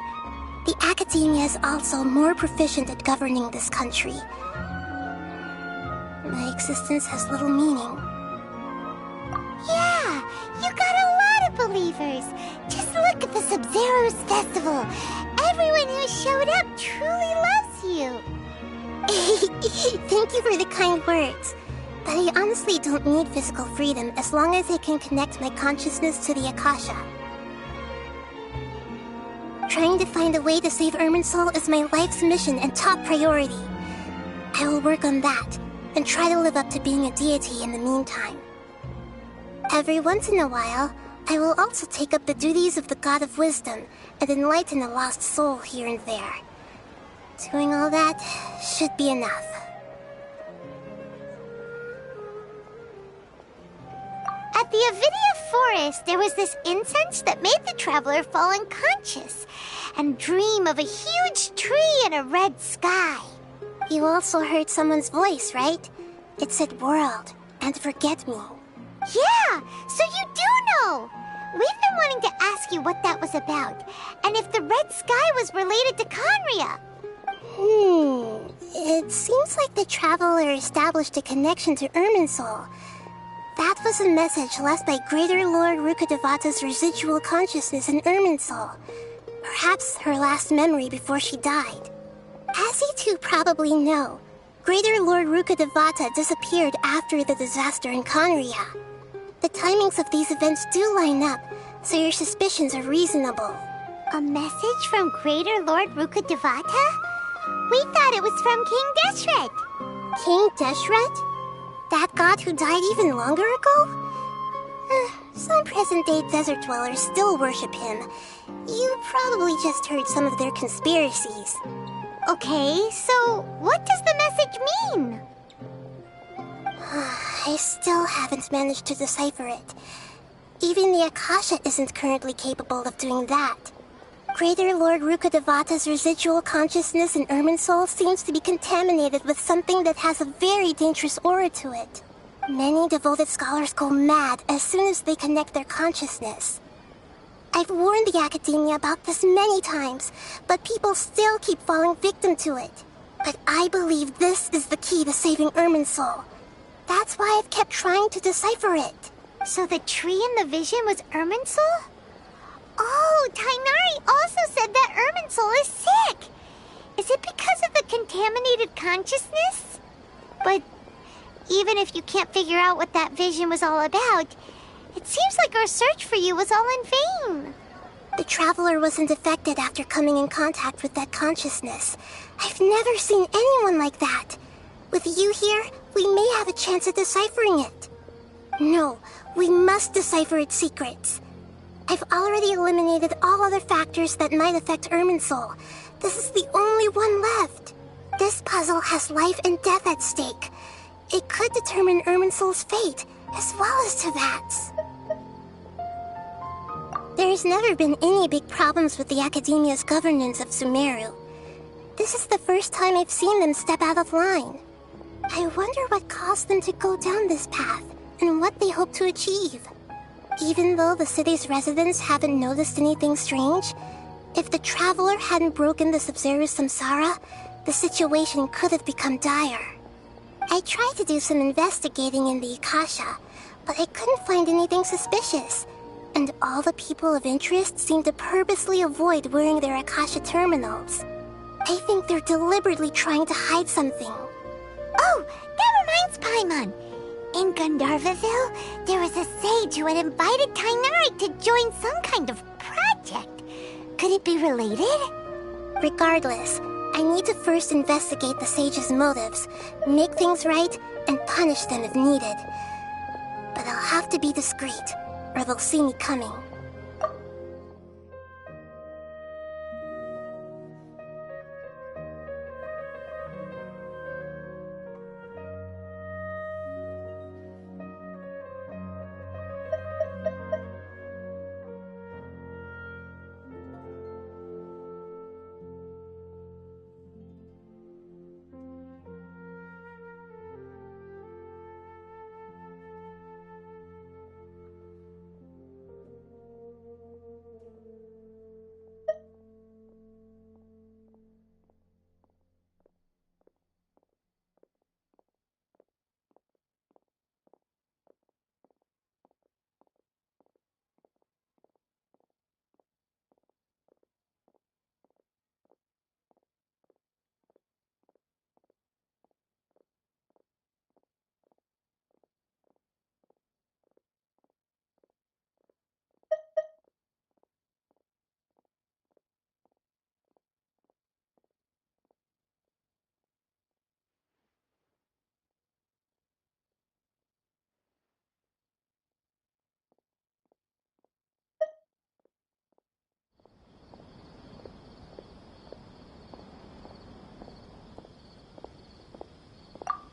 Speaker 1: the Academia is also more proficient at governing this country. My existence has little meaning.
Speaker 2: Yeah, you got a lot of believers. Just look at the Sub-Zero's festival. Everyone who showed up truly loves you.
Speaker 1: Thank you for the kind words. But I honestly don't need physical freedom as long as I can connect my consciousness to the Akasha. Trying to find a way to save Irminsul is my life's mission and top priority. I will work on that, and try to live up to being a deity in the meantime. Every once in a while, I will also take up the duties of the God of Wisdom and enlighten a lost soul here and there. Doing all that should be enough.
Speaker 2: At the Avidia Forest, there was this incense that made the traveler fall unconscious and dream of a huge tree and a red sky.
Speaker 1: You also heard someone's voice, right? It said world and forget me.
Speaker 2: Yeah, so you do know! We've been wanting to ask you what that was about, and if the red sky was related to Conria.
Speaker 1: It seems like the traveler established a connection to Irminsul. That was a message left by Greater Lord Rukkhadevata's residual consciousness in Irminsul. Perhaps her last memory before she died. As you two probably know, Greater Lord Rukkhadevata disappeared after the disaster in Conria. The timings of these events do line up, so your suspicions are reasonable.
Speaker 2: A message from Greater Lord Rukkhadevata? We thought it was from King Deshret.
Speaker 1: King Deshret? That god who died even longer ago? Some present-day desert dwellers still worship him. You probably just heard some of their conspiracies.
Speaker 2: Okay, so what does the message mean?
Speaker 1: I still haven't managed to decipher it. Even the Akasha isn't currently capable of doing that. Greater Lord Rukkhadevata's residual consciousness in Irminsul seems to be contaminated with something that has a very dangerous aura to it. Many devoted scholars go mad as soon as they connect their consciousness. I've warned the Academia about this many times, but people still keep falling victim to it. But I believe this is the key to saving Irminsul. That's why I've kept trying to decipher it.
Speaker 2: So the tree in the vision was Irminsul? Oh, Tainari also said that Irminsul is sick. Is it because of the contaminated consciousness? But even if you can't figure out what that vision was all about, it seems like our search for you was all in vain.
Speaker 1: The traveler wasn't affected after coming in contact with that consciousness. I've never seen anyone like that. With you here, we may have a chance at deciphering it. No, we must decipher its secrets. I've already eliminated all other factors that might affect Irminsul. This is the only one left. This puzzle has life and death at stake. It could determine Irminsul's fate, as well as Tevat's. There's never been any big problems with the Academia's governance of Sumeru. This is the first time I've seen them step out of line. I wonder what caused them to go down this path, and what they hope to achieve. Even though the city's residents haven't noticed anything strange, if the traveler hadn't broken the Sub-Zero samsara, the situation could have become dire. I tried to do some investigating in the Akasha, but I couldn't find anything suspicious. And all the people of interest seem to purposely avoid wearing their Akasha terminals. I think they're deliberately trying to hide something.
Speaker 2: Oh, that reminds Paimon. In Gandharvaville, there was a sage who had invited Tainari to join some kind of project. Could it be related?
Speaker 1: Regardless, I need to first investigate the sage's motives, make things right, and punish them if needed. But I'll have to be discreet, or they'll see me coming.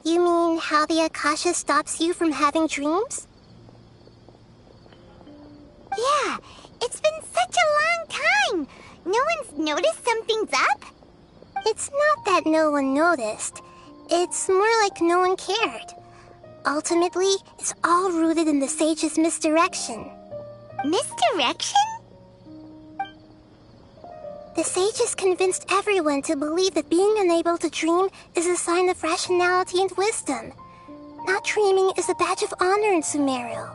Speaker 1: You mean how the Akasha stops you from having dreams?
Speaker 2: Yeah, it's been such a long time. No one's noticed something's up?
Speaker 1: It's not that no one noticed. It's more like no one cared. Ultimately, it's all rooted in the sage's misdirection.
Speaker 2: Misdirection?
Speaker 1: The sages convinced everyone to believe that being unable to dream is a sign of rationality and wisdom. Not dreaming is a badge of honor in Sumeru.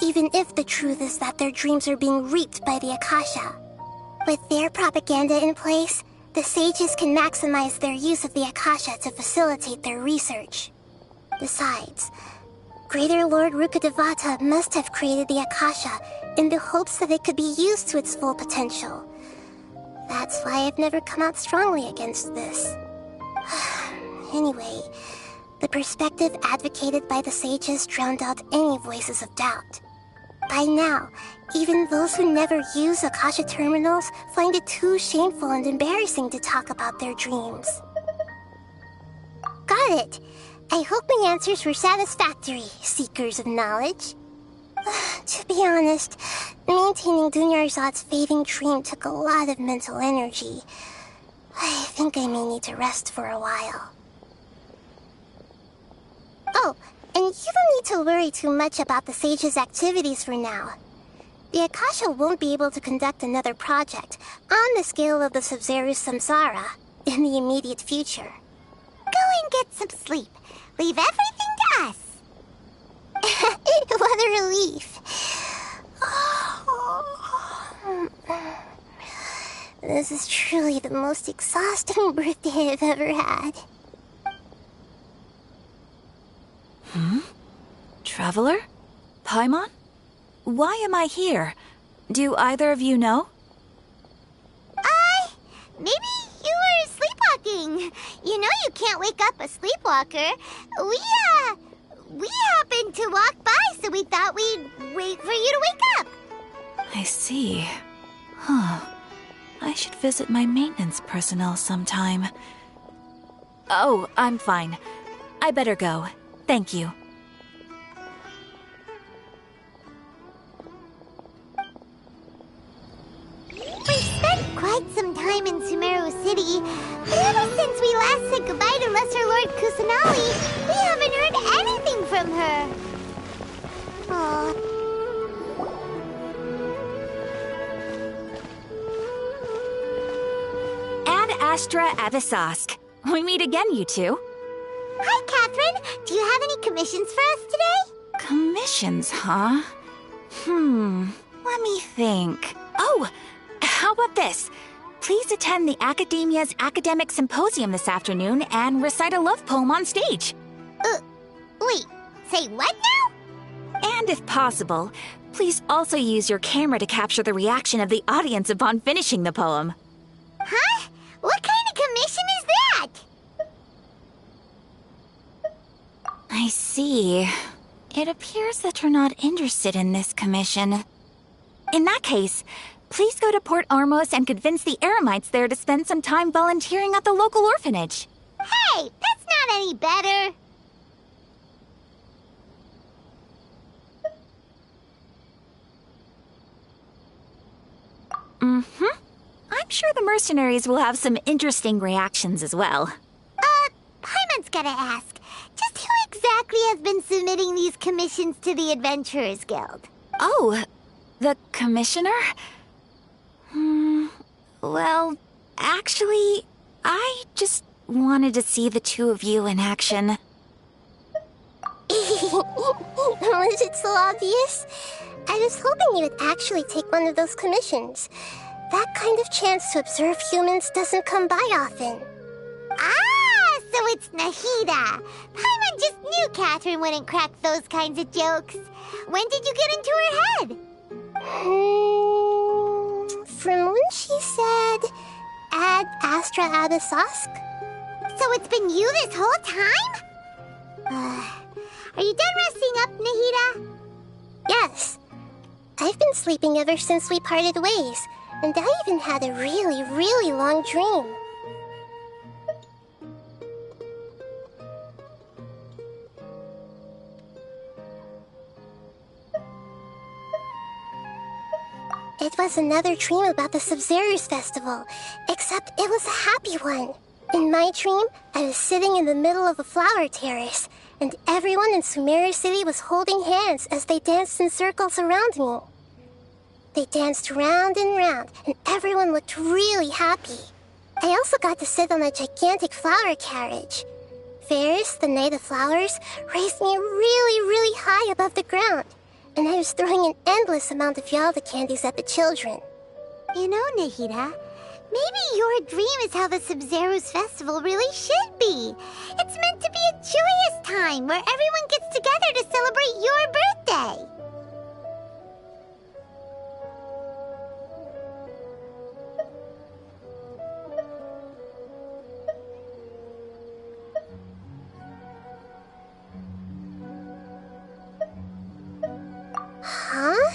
Speaker 1: Even if the truth is that their dreams are being reaped by the Akasha. With their propaganda in place, the sages can maximize their use of the Akasha to facilitate their research. Besides, Greater Lord Rukkhadevata must have created the Akasha in the hopes that it could be used to its full potential. That's why I've never come out strongly against this. Anyway, the perspective advocated by the sages drowned out any voices of doubt. By now, even those who never use Akasha terminals find it too shameful and embarrassing to talk about their dreams. Got it! I hope my answers were satisfactory, seekers of knowledge. To be honest, maintaining Dunyarzad's fading dream took a lot of mental energy. I think I may need to rest for a while. Oh, and you don't need to worry too much about the sage's activities for now. The Akasha won't be able to conduct another project on the scale of the Sub-Zero's Samsara in the immediate future.
Speaker 2: Go and get some sleep. Leave everything to us.
Speaker 1: What a relief. This is truly the most exhausting birthday I've ever had.
Speaker 11: Traveler? Paimon? Why am I here? Do either of you know?
Speaker 2: Maybe you were sleepwalking. You know you can't wake up a sleepwalker. We happened to walk by, so we thought we'd wait for you to wake up.
Speaker 11: I see. Huh. I should visit my maintenance personnel sometime. Oh, I'm fine. I better go. Thank you.
Speaker 2: We've spent quite some time in Sumeru City, but ever since we last said goodbye to Lesser Lord Kusanali, we haven't heard anything from her. Aww.
Speaker 11: Ad Astra Avisask. We meet again, you two.
Speaker 2: Hi, Catherine. Do you have any commissions for us today?
Speaker 11: Commissions, huh? Let me think. Oh! How about this? Please attend the Academia's Academic Symposium this afternoon and recite a love poem on stage.
Speaker 2: Wait, Say what now?
Speaker 11: And if possible, please also use your camera to capture the reaction of the audience upon finishing the poem.
Speaker 2: Huh? What kind of commission is that?
Speaker 11: I see. It appears that you're not interested in this commission. In that case, please go to Port Ormos and convince the Eremites there to spend some time volunteering at the local orphanage.
Speaker 2: Hey, that's not any better.
Speaker 11: Mm-hmm. I'm sure the mercenaries will have some interesting reactions as well.
Speaker 2: Paimon's gotta ask, just who exactly has been submitting these commissions to the Adventurers Guild?
Speaker 11: Oh, the commissioner? Well, actually, I just wanted to see the two of you in action.
Speaker 1: Was it so obvious? I was hoping you would actually take one of those commissions. That kind of chance to observe humans doesn't come by often.
Speaker 2: Ah, so it's Nahida. Paimon just knew Catherine wouldn't crack those kinds of jokes. When did you get into her head?
Speaker 1: From when she said, "Ad Astra Abyssosque."
Speaker 2: So it's been you this whole time? Are you done resting up, Nahida?
Speaker 1: Yes. I've been sleeping ever since we parted ways, and I even had a really, really long dream. It was another dream about the Sub-Zero's festival, except it was a happy one. In my dream, I was sitting in the middle of a flower terrace, and everyone in Sumeru City was holding hands as they danced in circles around me. They danced round and round, and everyone looked really happy. I also got to sit on a gigantic flower carriage. Ferris, the Knight of Flowers, raised me really, really high above the ground, and I was throwing an endless amount of Yalda candies at the children.
Speaker 2: You know, Nahida, maybe your dream is how the Sub-Zero's festival really should be. It's meant to be a joyous time where everyone gets together to celebrate your birthday.
Speaker 1: Huh?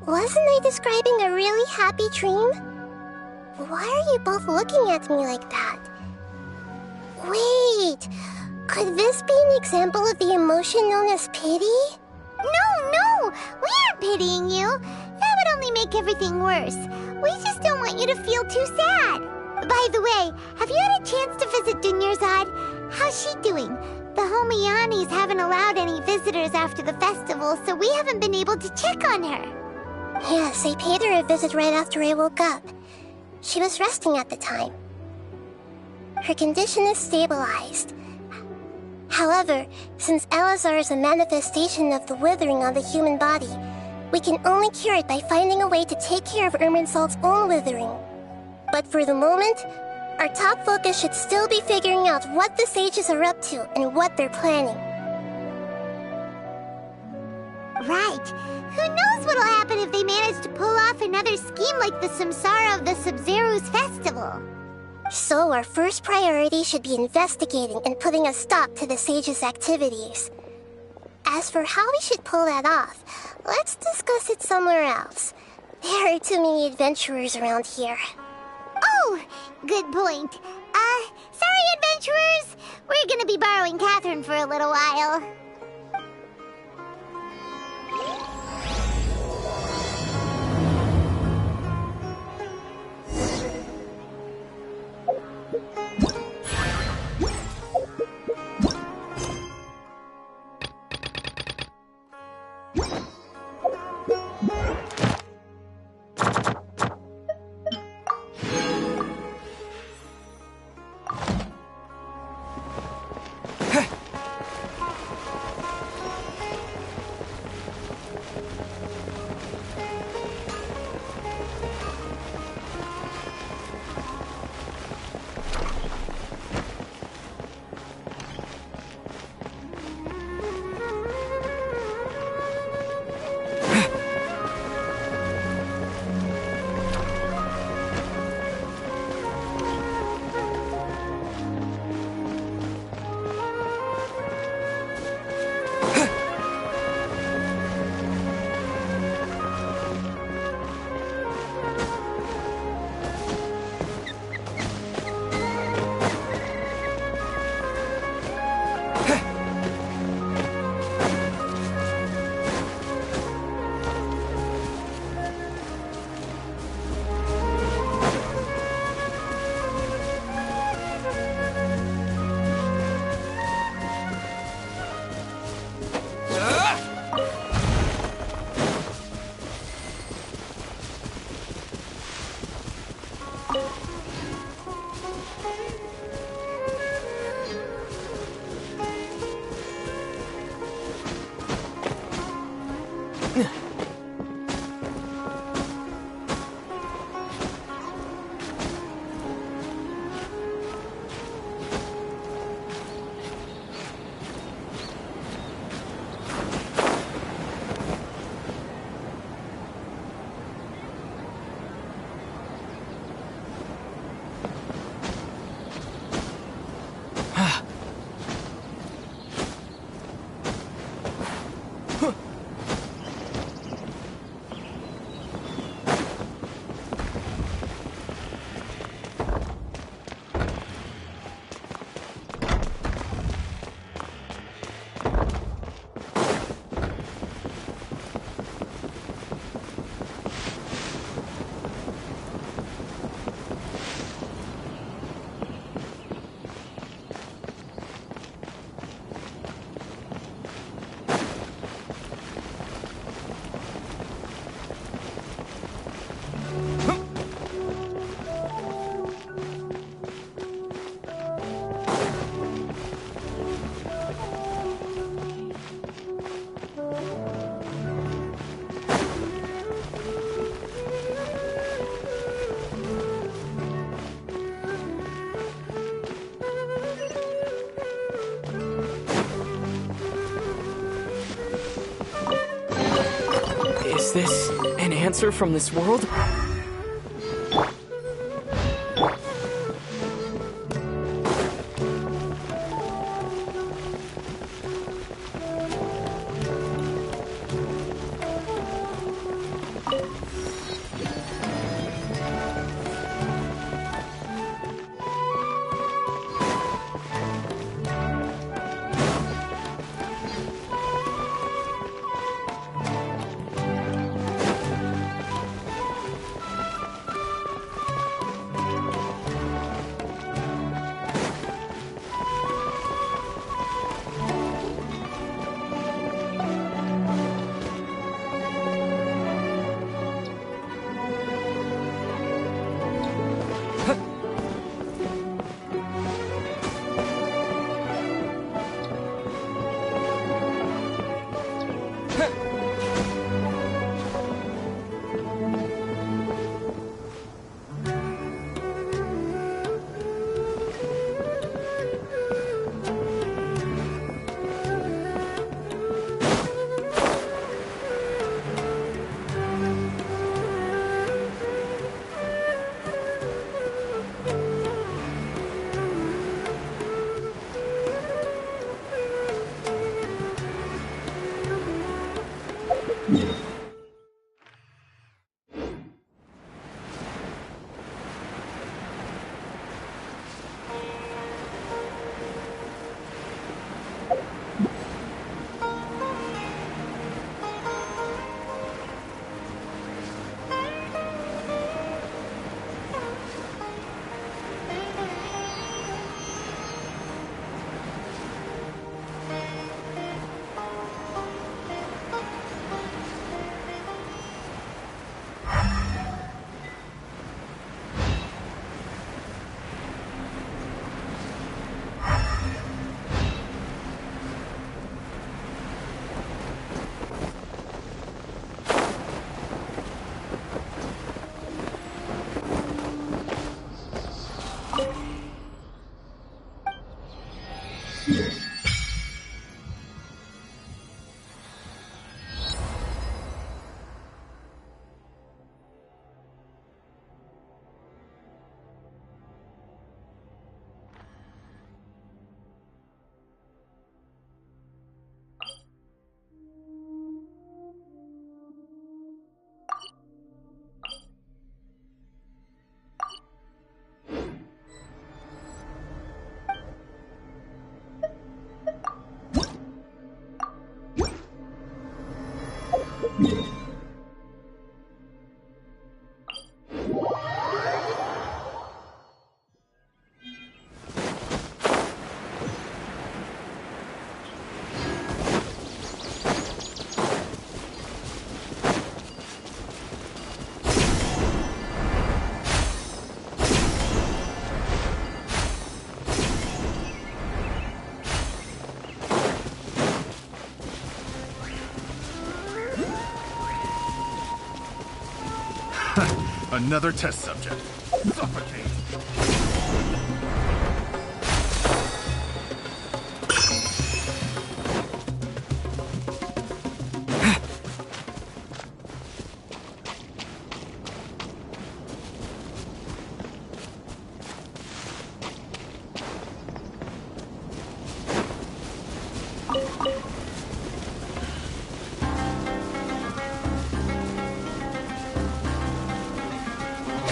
Speaker 1: Wasn't I describing a really happy dream? Why are you both looking at me like that? Wait, could this be an example of the emotion known as pity?
Speaker 2: No, we aren't pitying you. That would only make everything worse. We just don't want you to feel too sad. By the way, have you had a chance to visit Dunyarzad? How's she doing? The Homiyanis haven't allowed any visitors after the festival, so we haven't been able to check on her.
Speaker 1: Yes, I paid her a visit right after I woke up. She was resting at the time. Her condition is stabilized. However, since Elazar is a manifestation of the withering on the human body, we can only cure it by finding a way to take care of Irminsul's own withering. But for the moment, our top focus should still be figuring out what the sages are up to and what they're planning.
Speaker 2: Right. Who knows what'll happen if they manage to pull off another scheme like the Samsara of the Sub-Zero's festival?
Speaker 1: So our first priority should be investigating and putting a stop to the sages' activities. As for how we should pull that off, let's discuss it somewhere else. There are too many adventurers around here.
Speaker 2: Oh, good point. Sorry, adventurers. We're gonna be borrowing Catherine for a little while.
Speaker 4: Is this an answer from this world?
Speaker 12: Another test subject. Suffocate.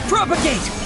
Speaker 4: Propagate!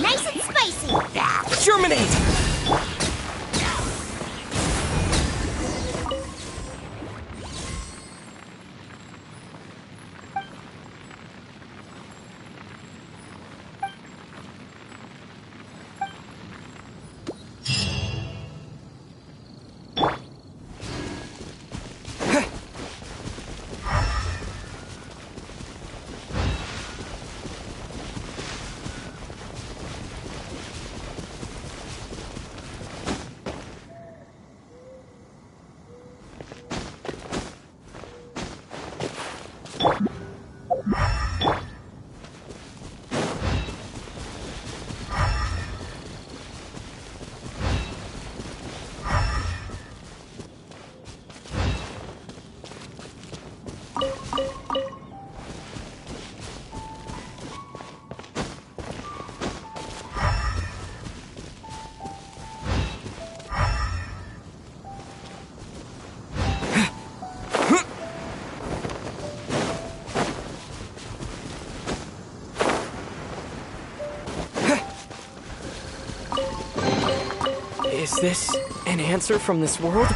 Speaker 2: Nice and spicy.
Speaker 4: Germinate! Is this an answer from this world?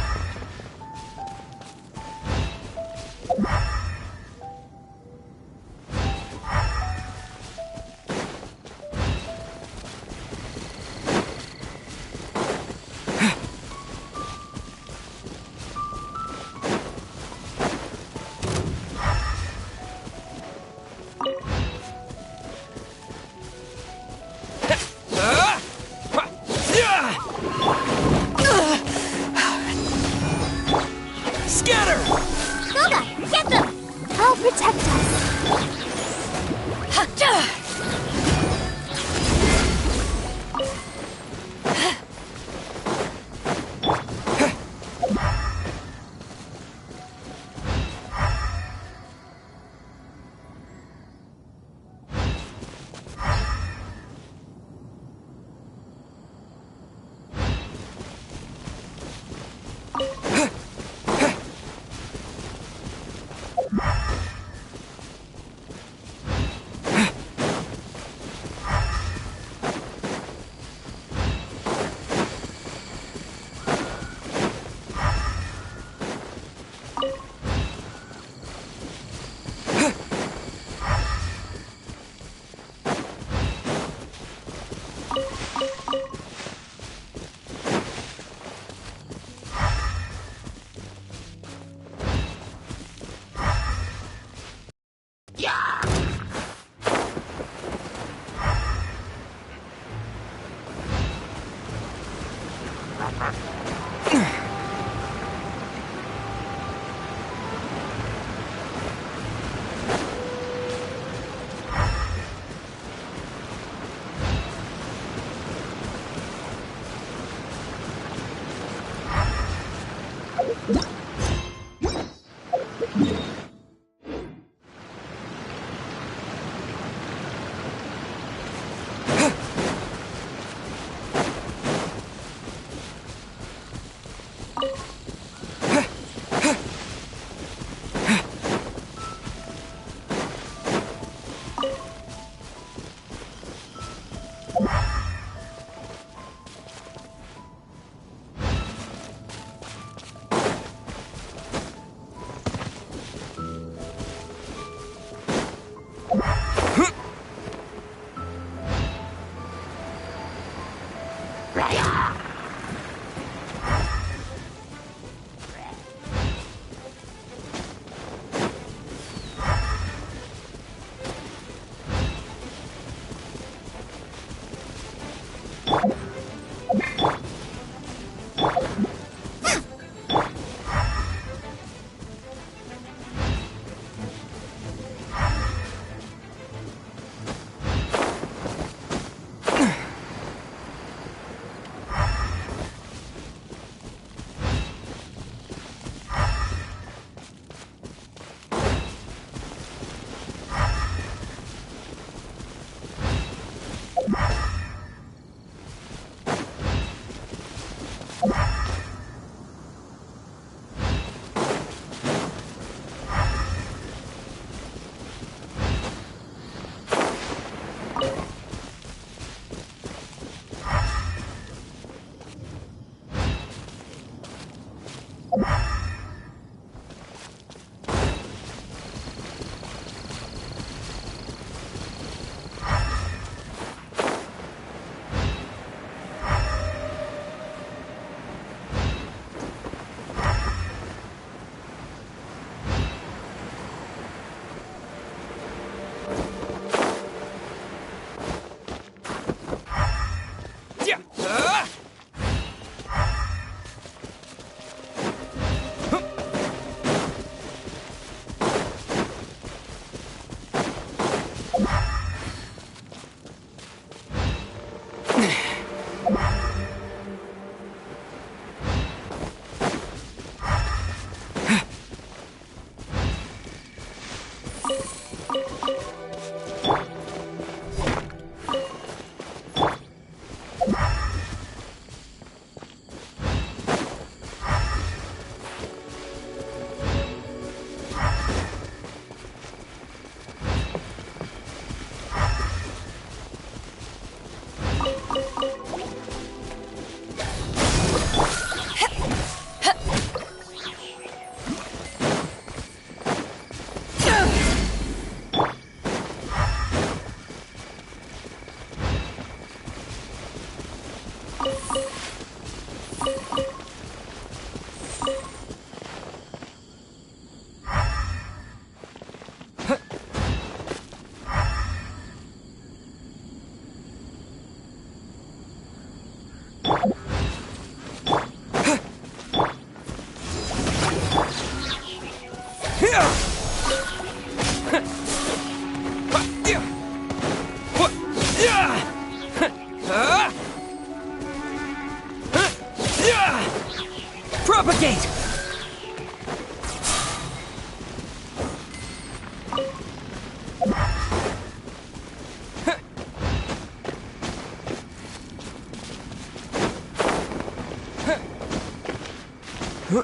Speaker 4: Is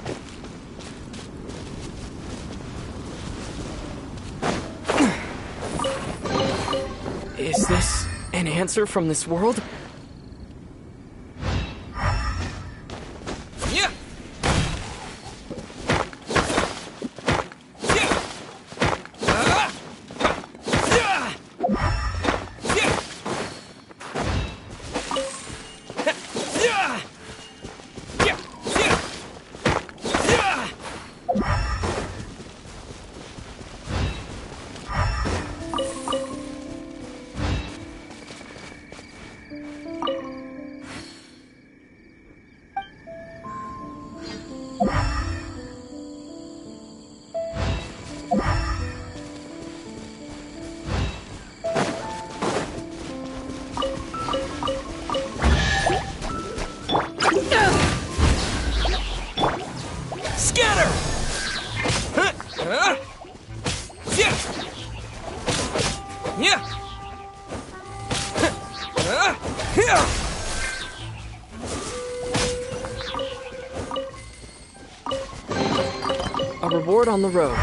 Speaker 4: this an answer from this world? Yeah. A reward on the road.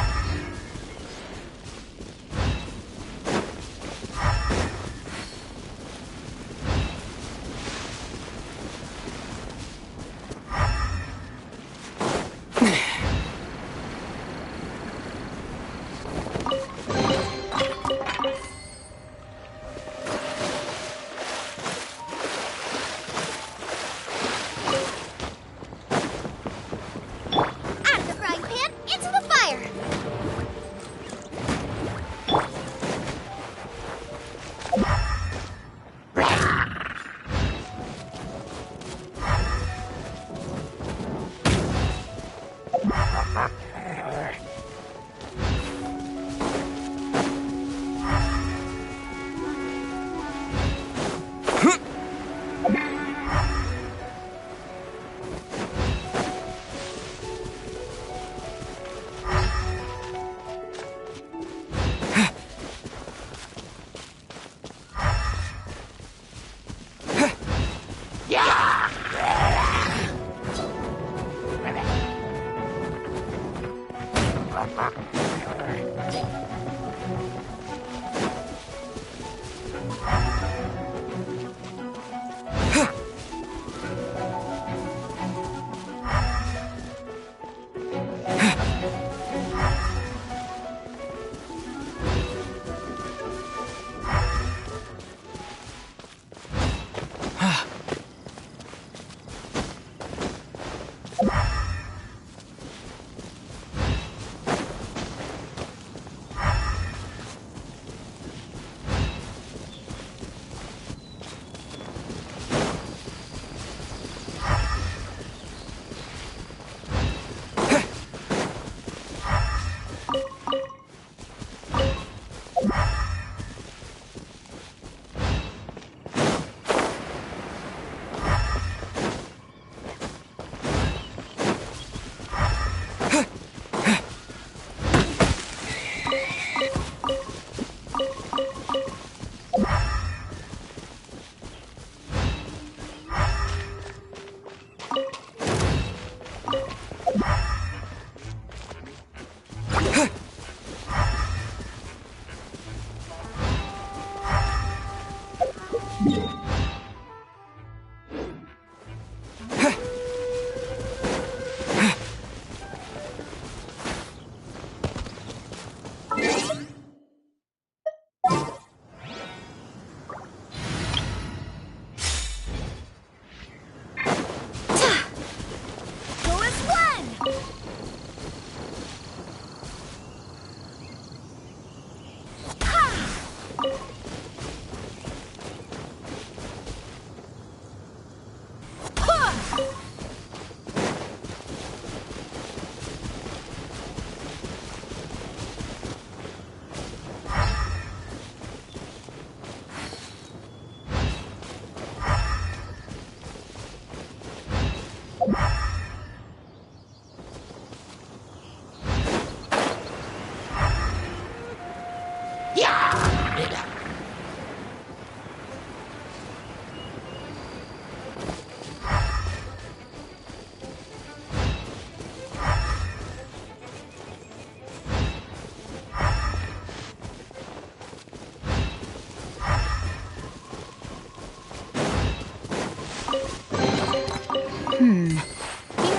Speaker 2: Out of the frying pan, into the fire!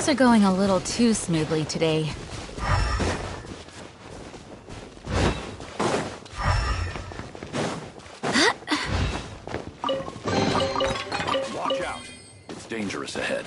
Speaker 11: Things are going a little too smoothly today.
Speaker 9: Watch out. It's dangerous ahead.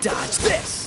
Speaker 9: Dodge this!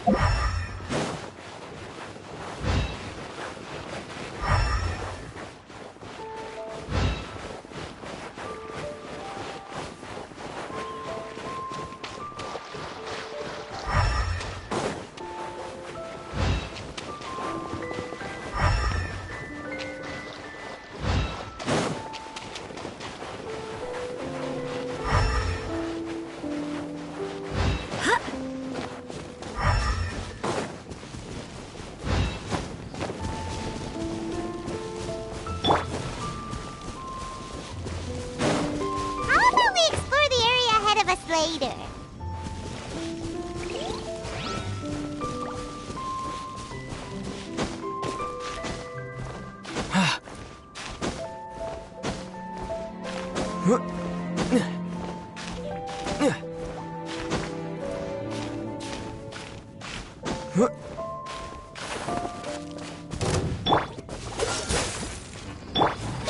Speaker 2: How about we explore the area ahead of us later?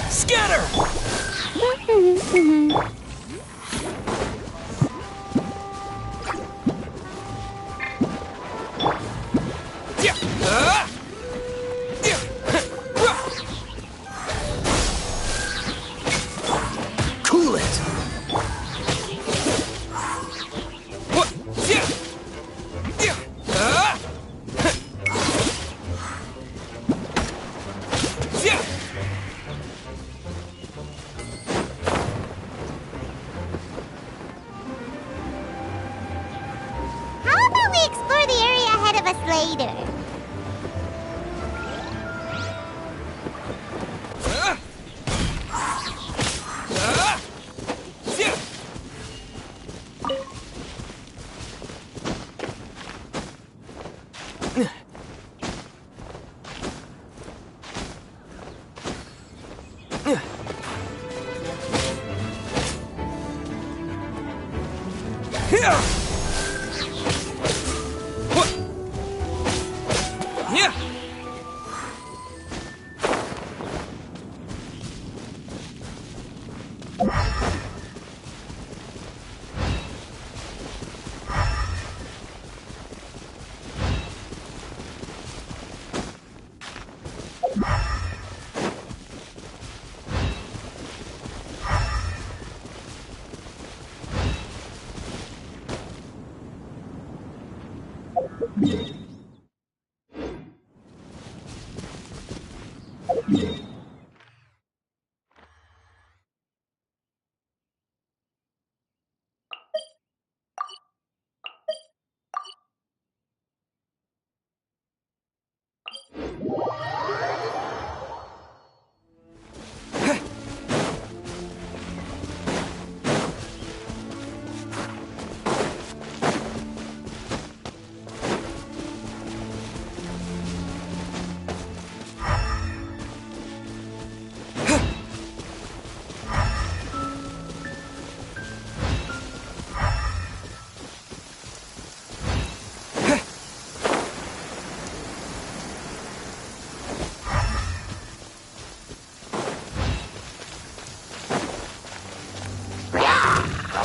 Speaker 4: Scatter! Cool it!
Speaker 2: How about we explore the area ahead of us later?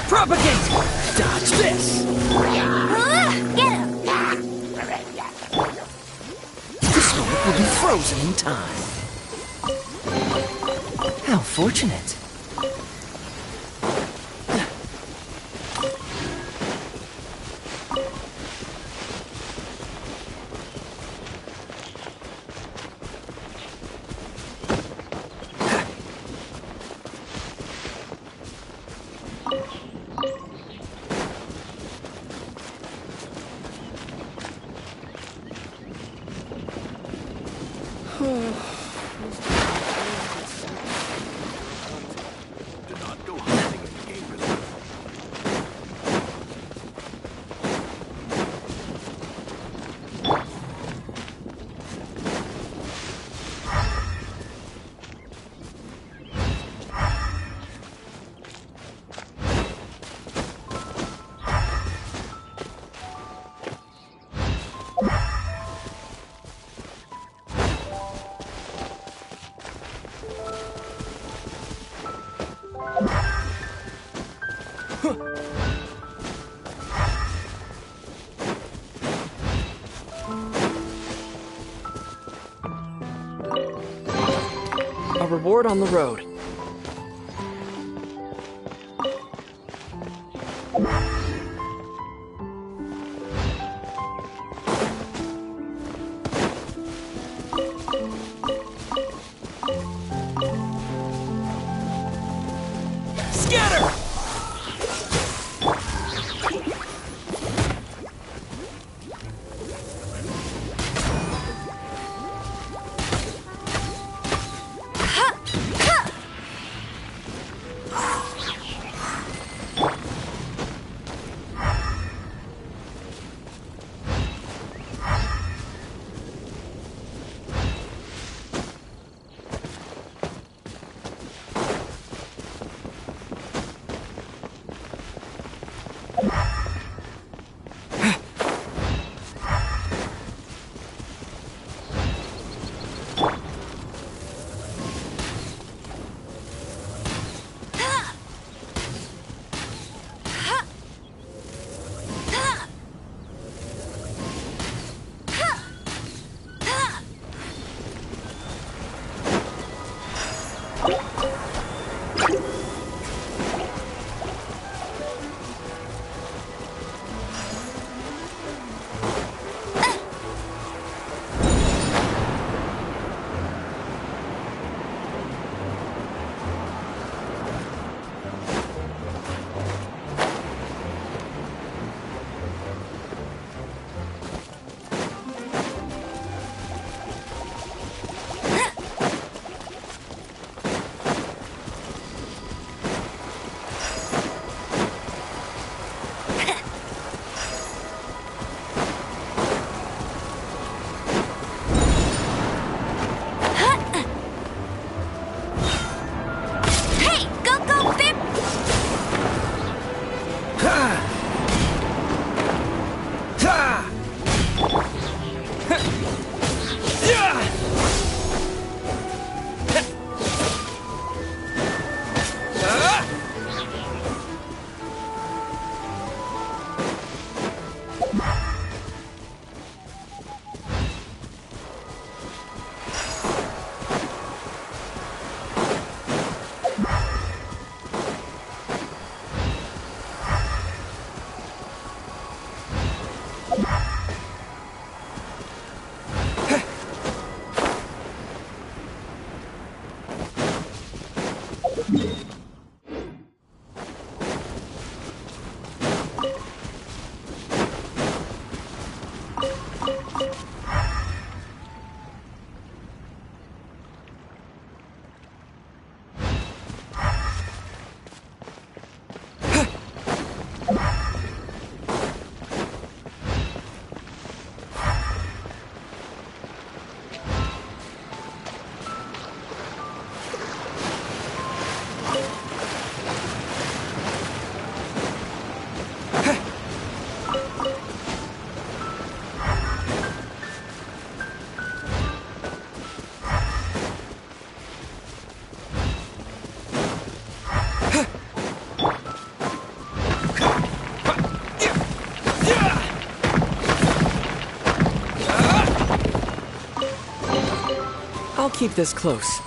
Speaker 4: Propagate! Dodge this!
Speaker 10: Get him!
Speaker 4: The storm will be frozen in time. How fortunate. A reward on the road.
Speaker 6: Scatter!
Speaker 4: I'll keep this close.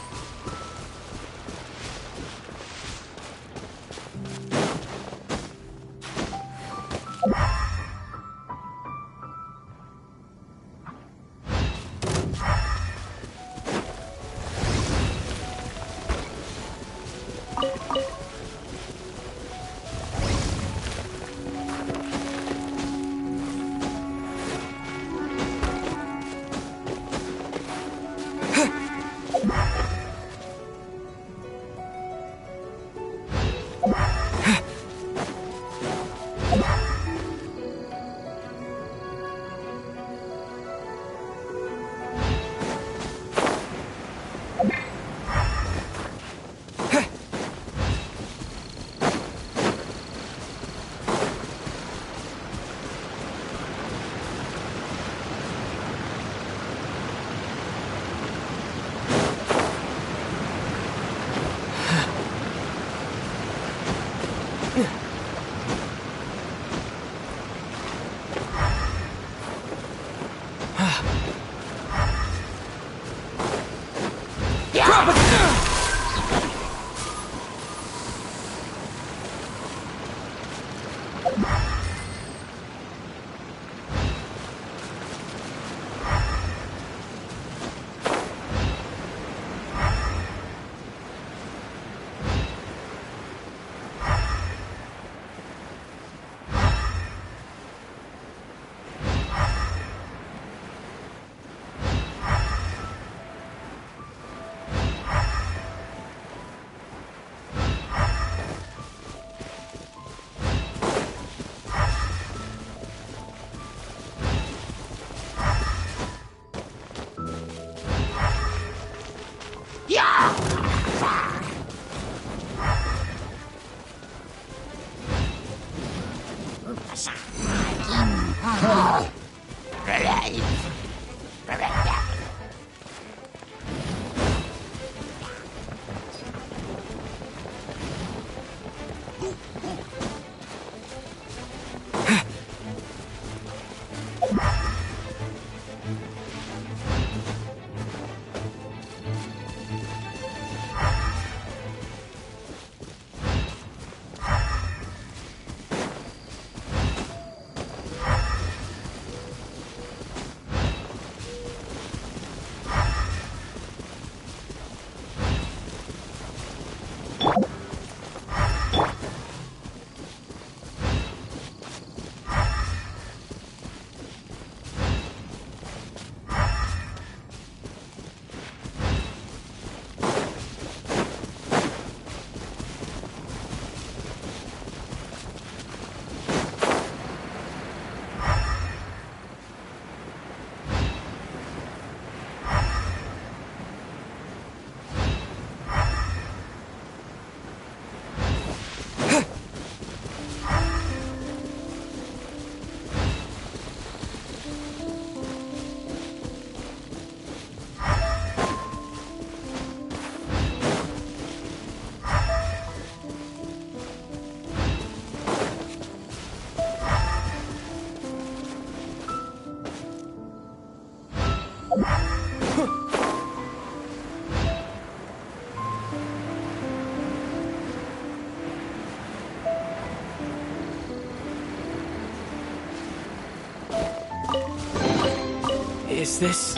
Speaker 4: Is this...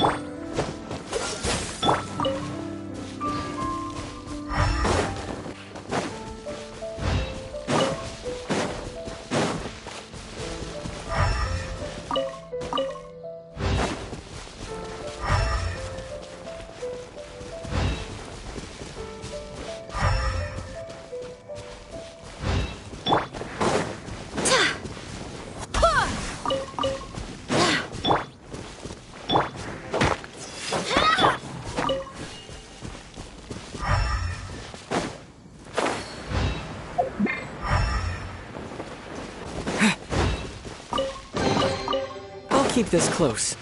Speaker 4: keep this close.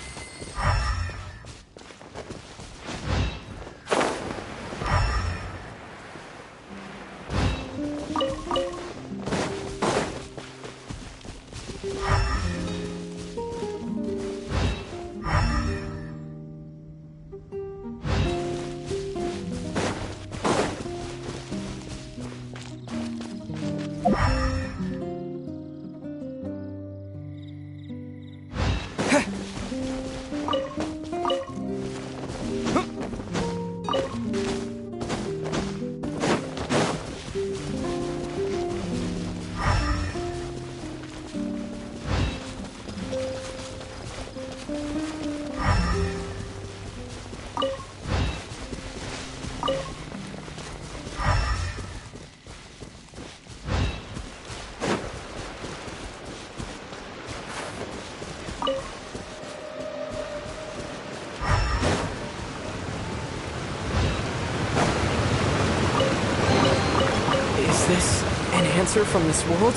Speaker 4: Is this an answer from this world?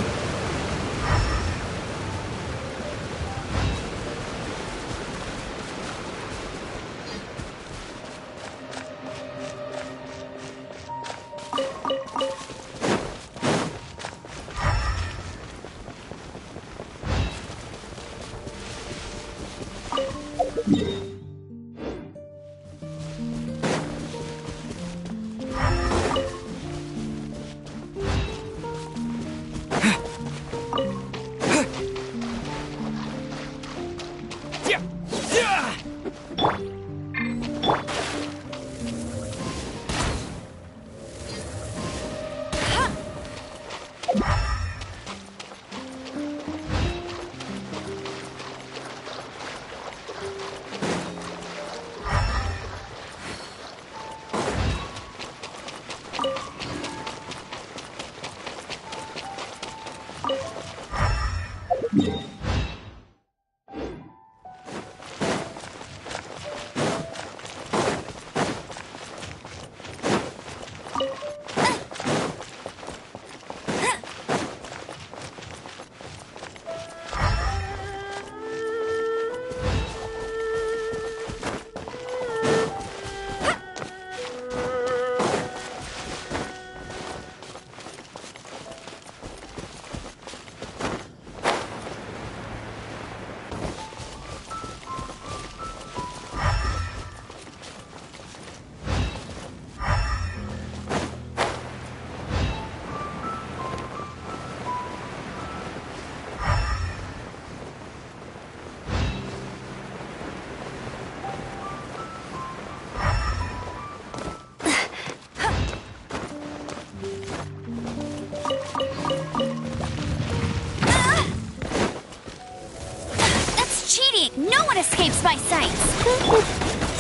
Speaker 11: saying, no one escapes my sight.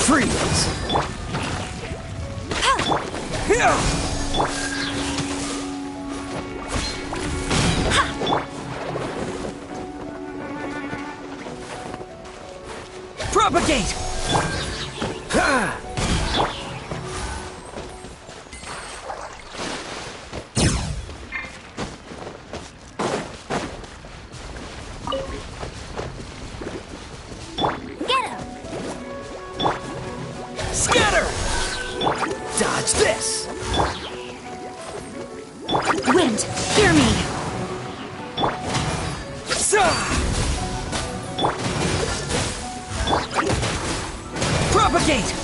Speaker 4: Freeze! Propagate! Ha!
Speaker 11: Get him!
Speaker 4: Scatter! Dodge this!
Speaker 11: Wind, hear me!
Speaker 4: Propagate!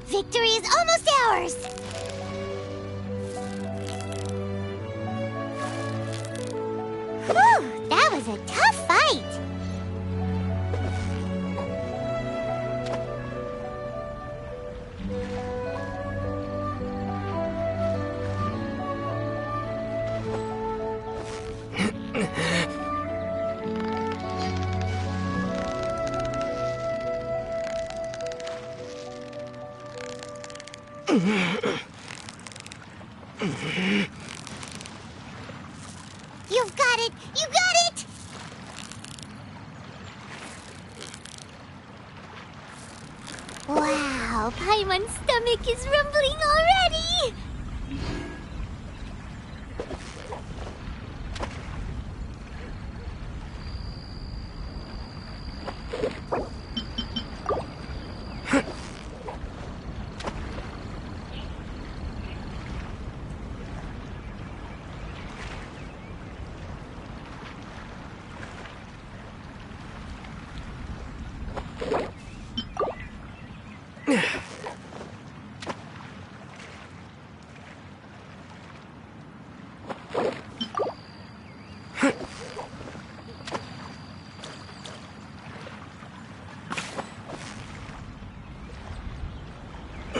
Speaker 2: Victory is almost ours! Whew, that was a tough fight! You've got it! You got it! Wow, Paimon's stomach is rumbling already!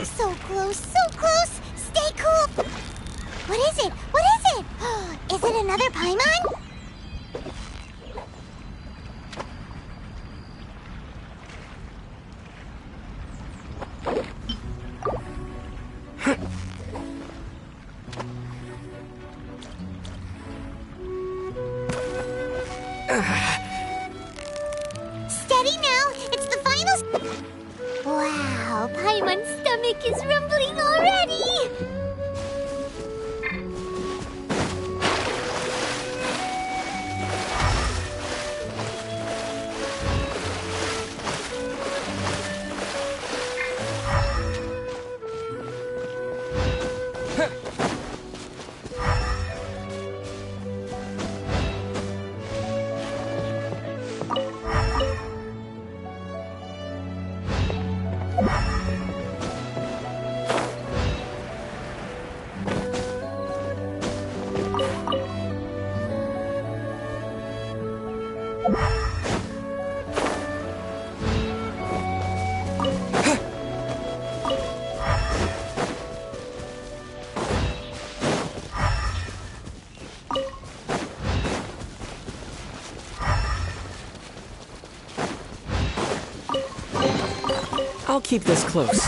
Speaker 2: So close, so close! Stay cool! What is it? What is it? Is it another Paimon? Steady now! It's the final... Wow, Paimon's stomach is rumbling already!
Speaker 4: I'll keep this close.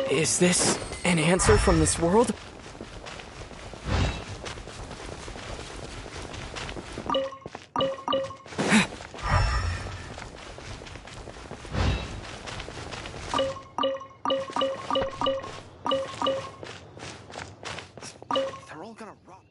Speaker 4: Is this an answer from this world?
Speaker 12: They're all gonna rot.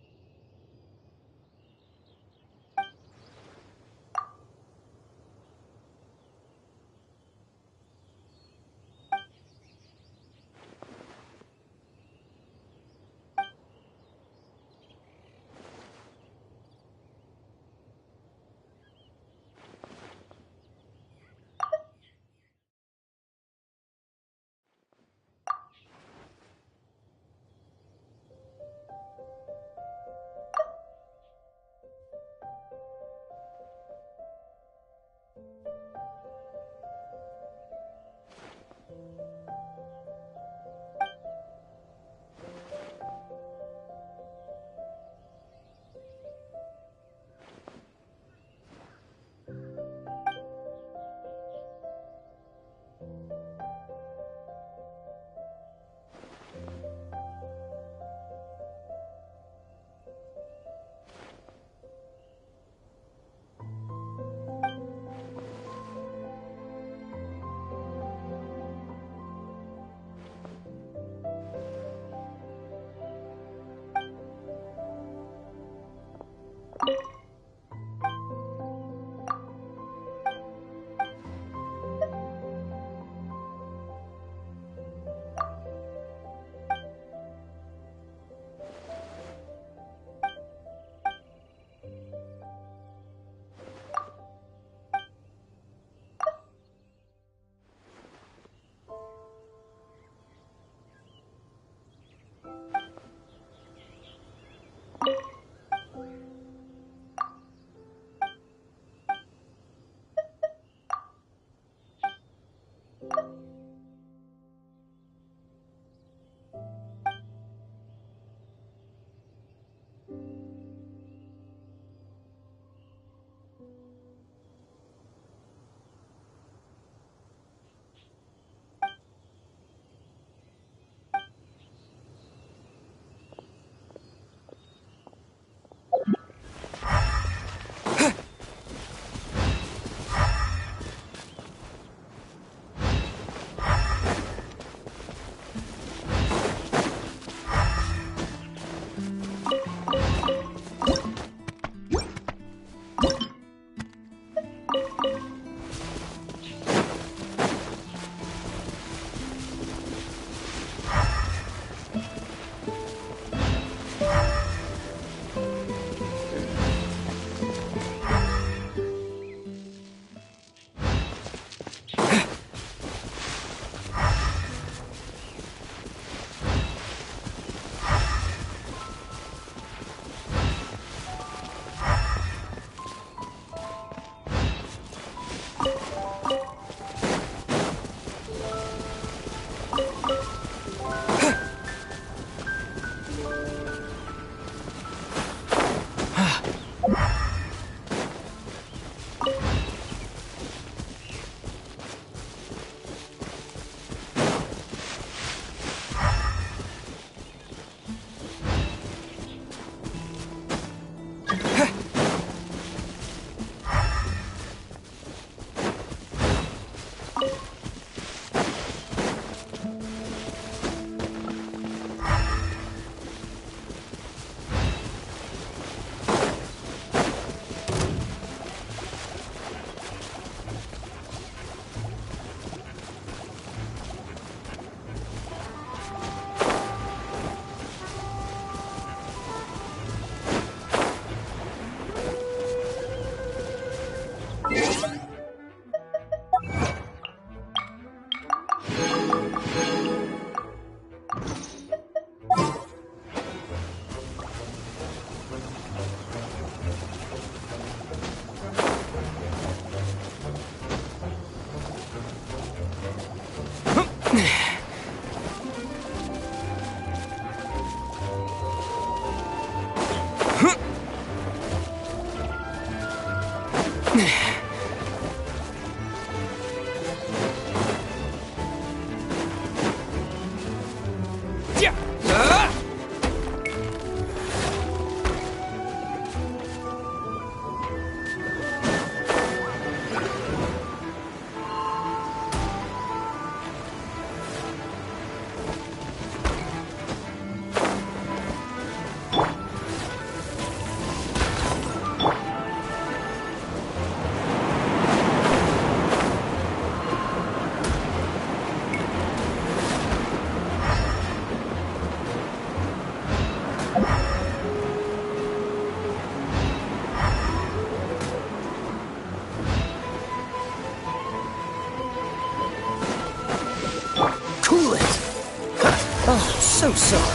Speaker 4: so sorry.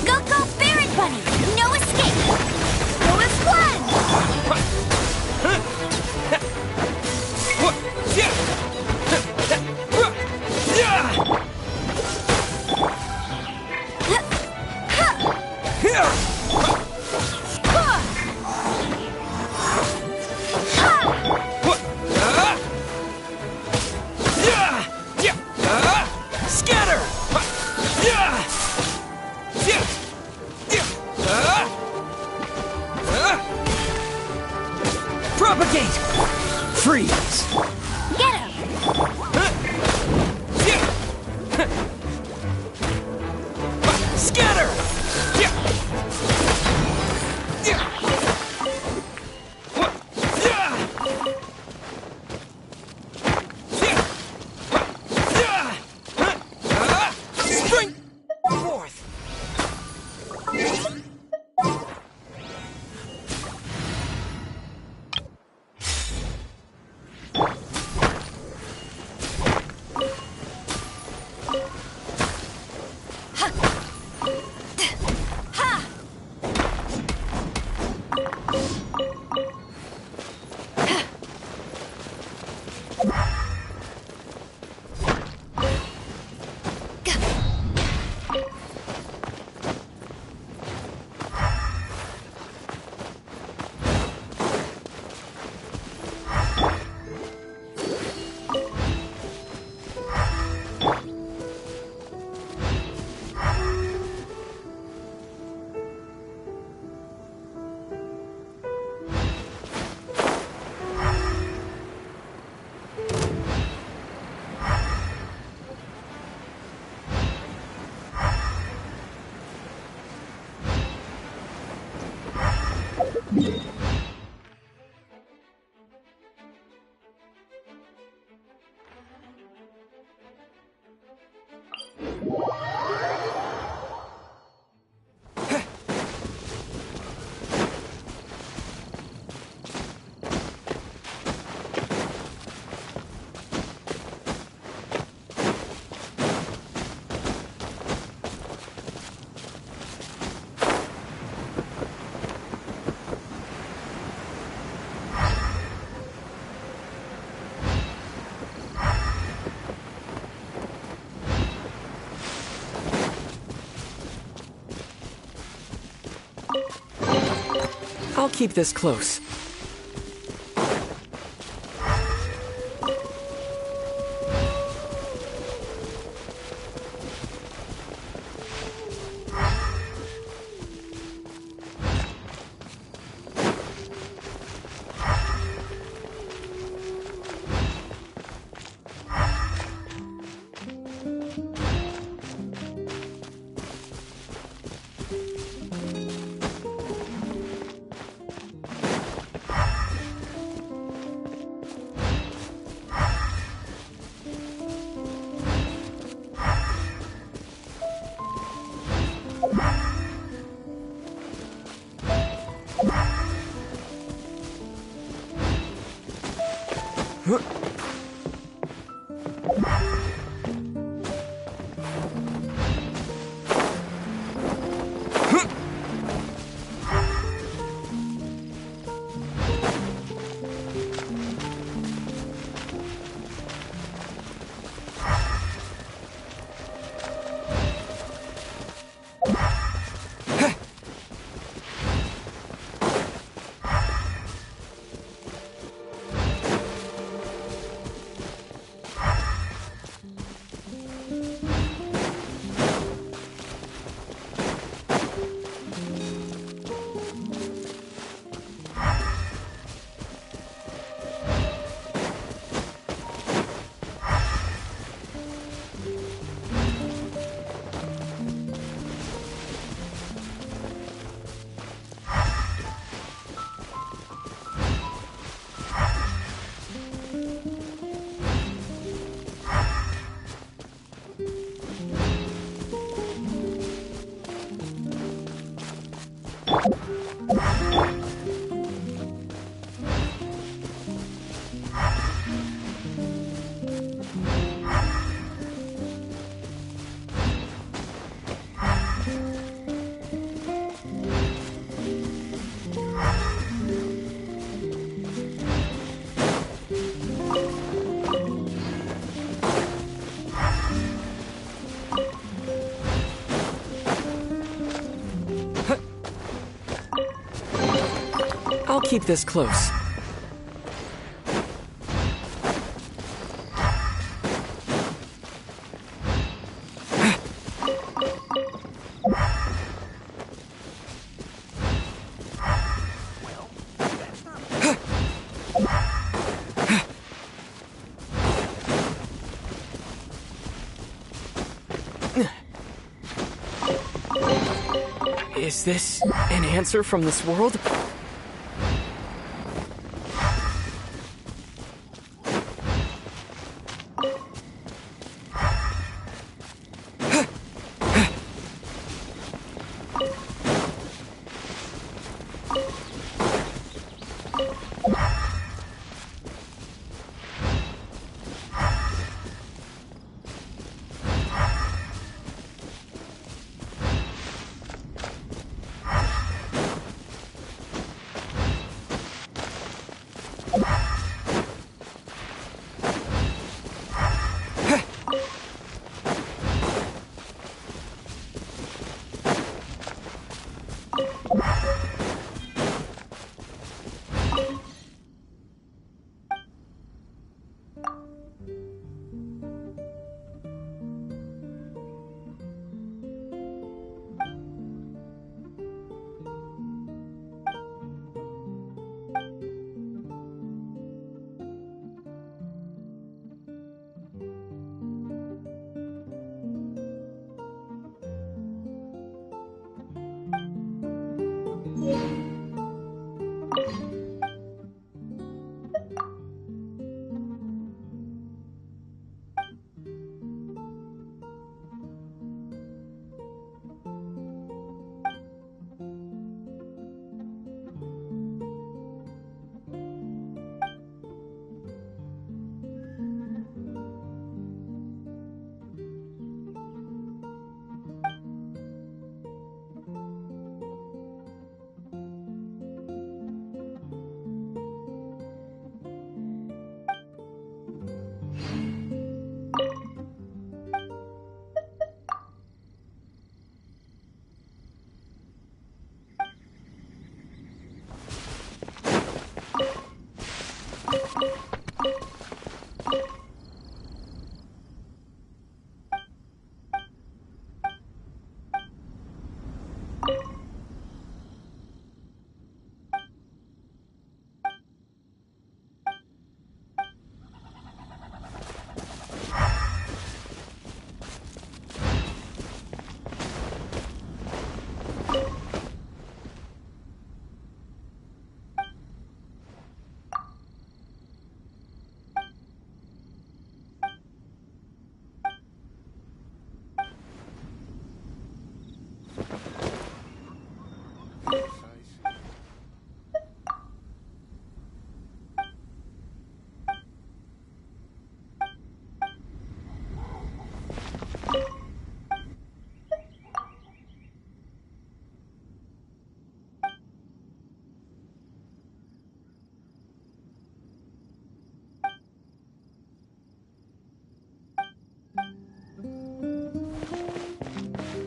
Speaker 2: Go, go, Barret Bunny! No escape! Go as planned!
Speaker 4: Scatter! Propagate! Freeze!
Speaker 2: Get him!
Speaker 4: Scatter! Spring forth! I'll keep this close. I'll keep this close. Is this an answer from this world?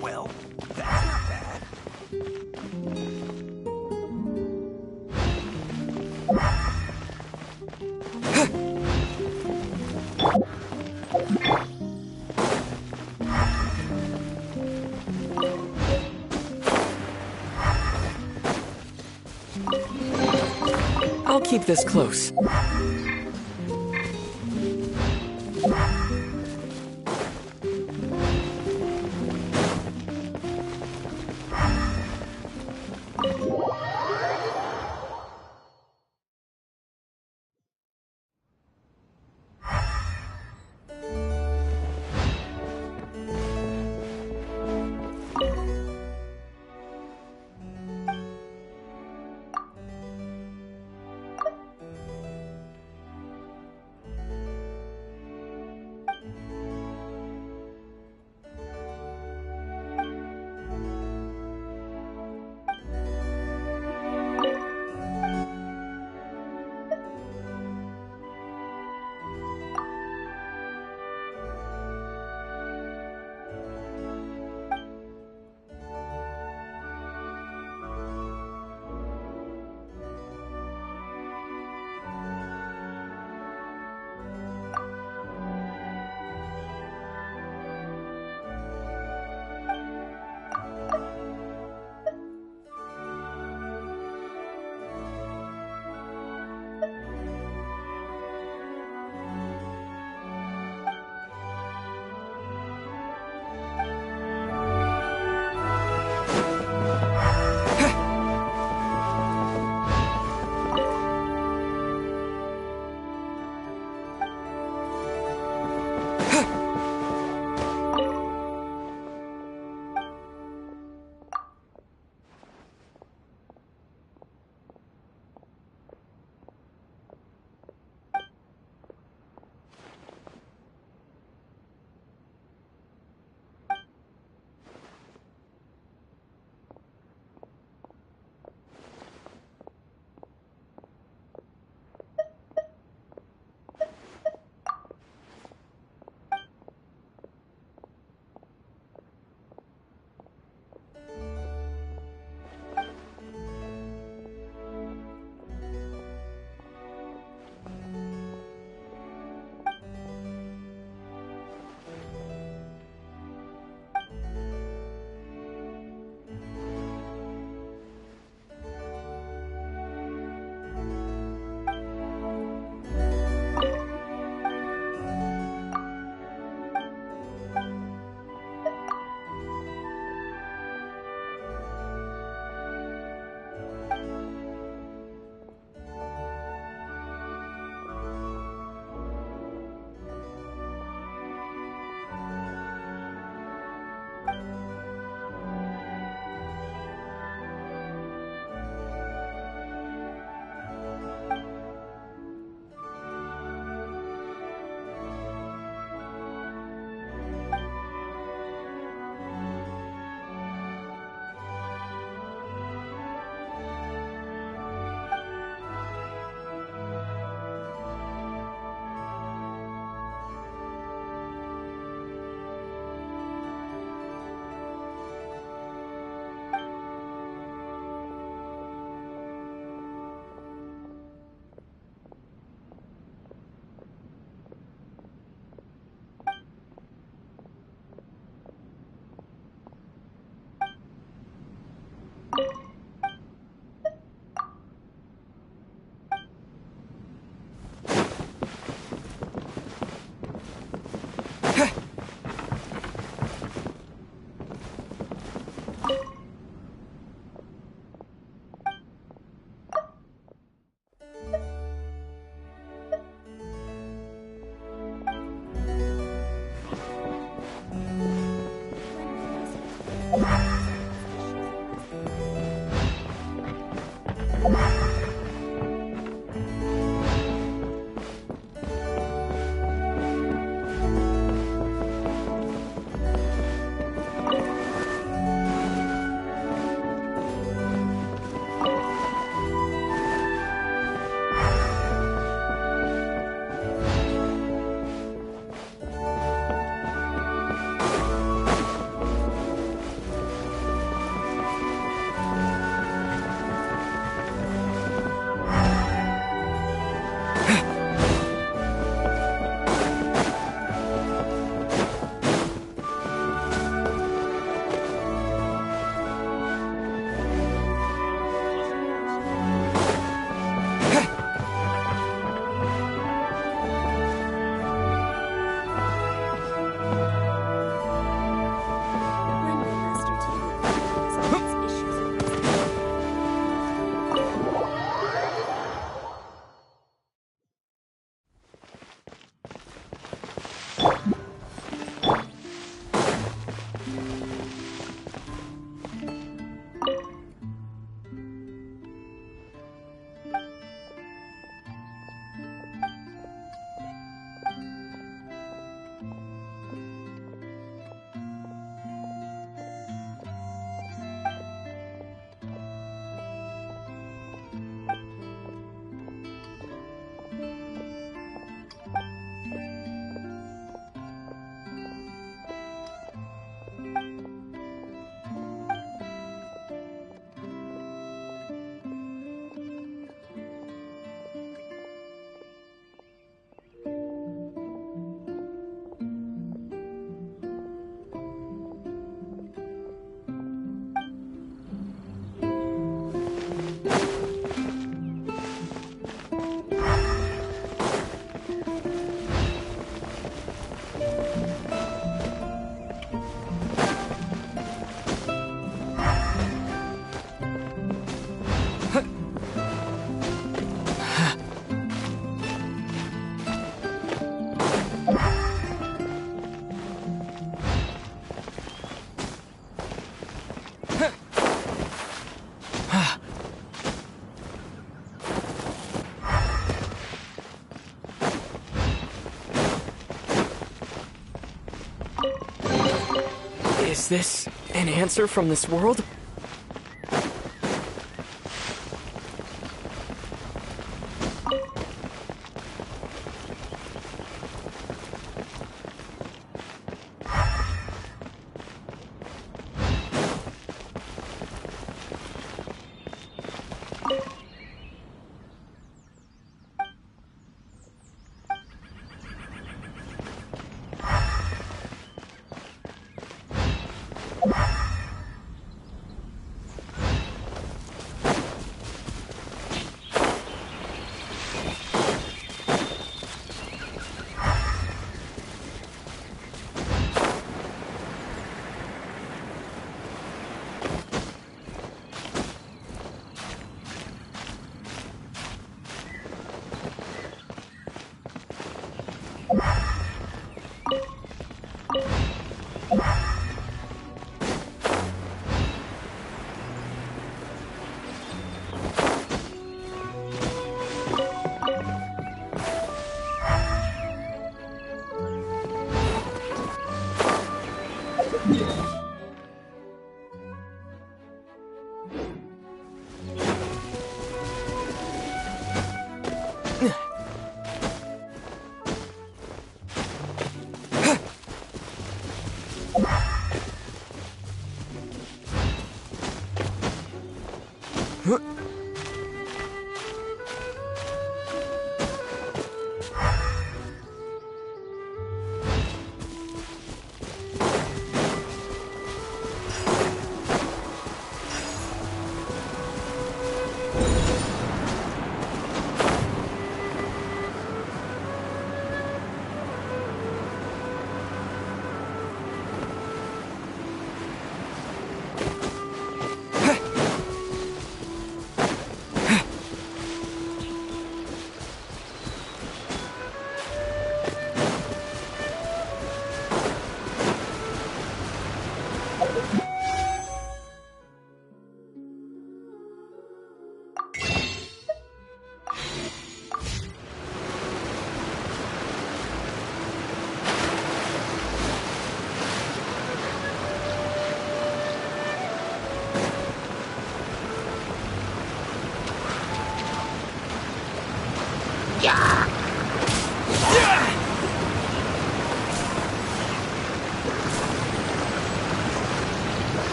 Speaker 12: Well, that's not bad.
Speaker 4: I'll keep this close. Is this an answer from this world?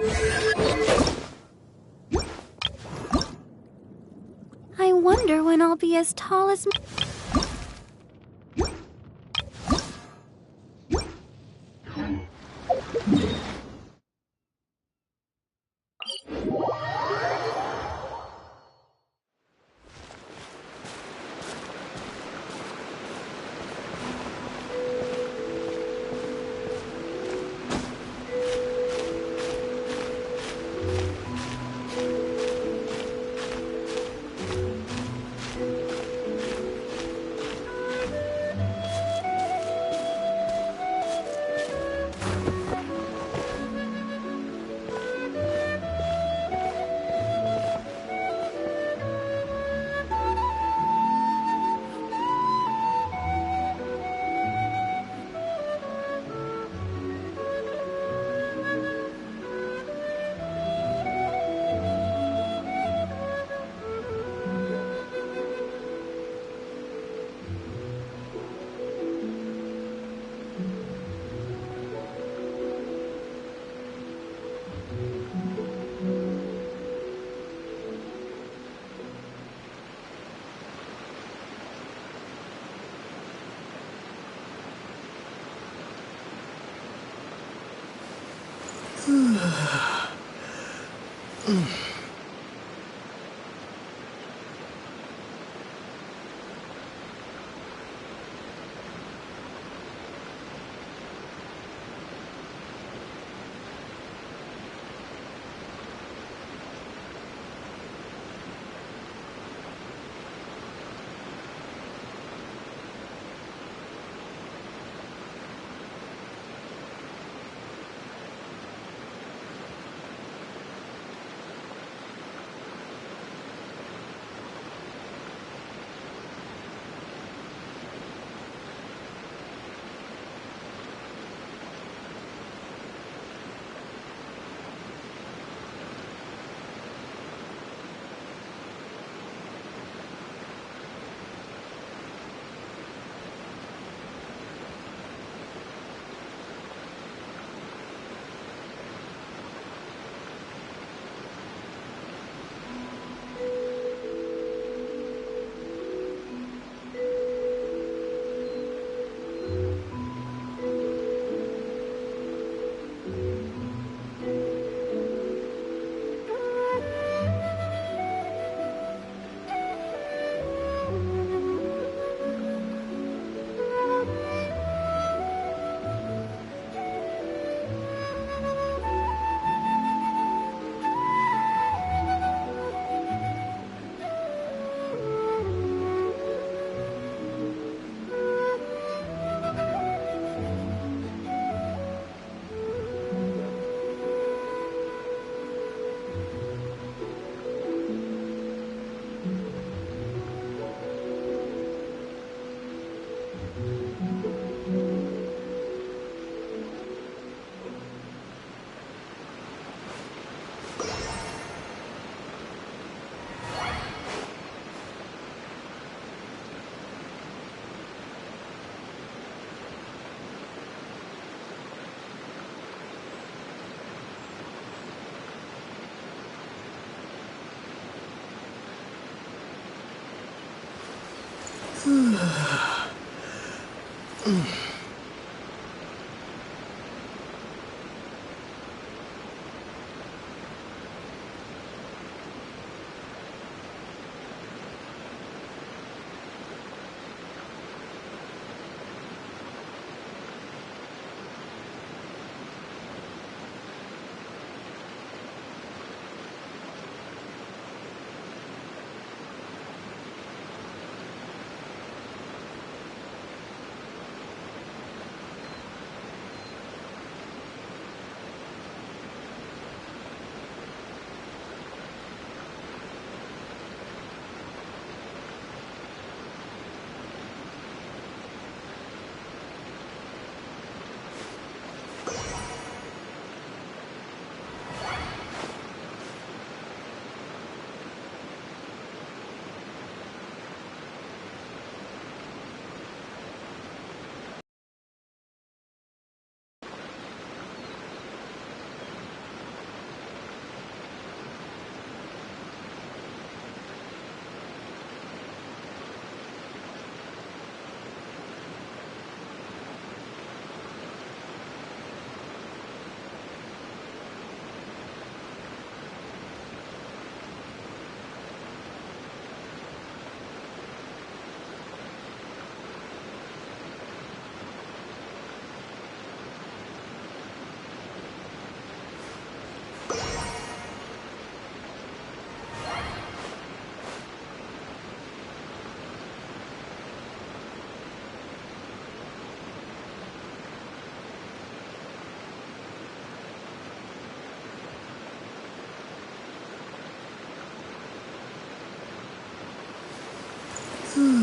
Speaker 10: I wonder when I'll be as tall as...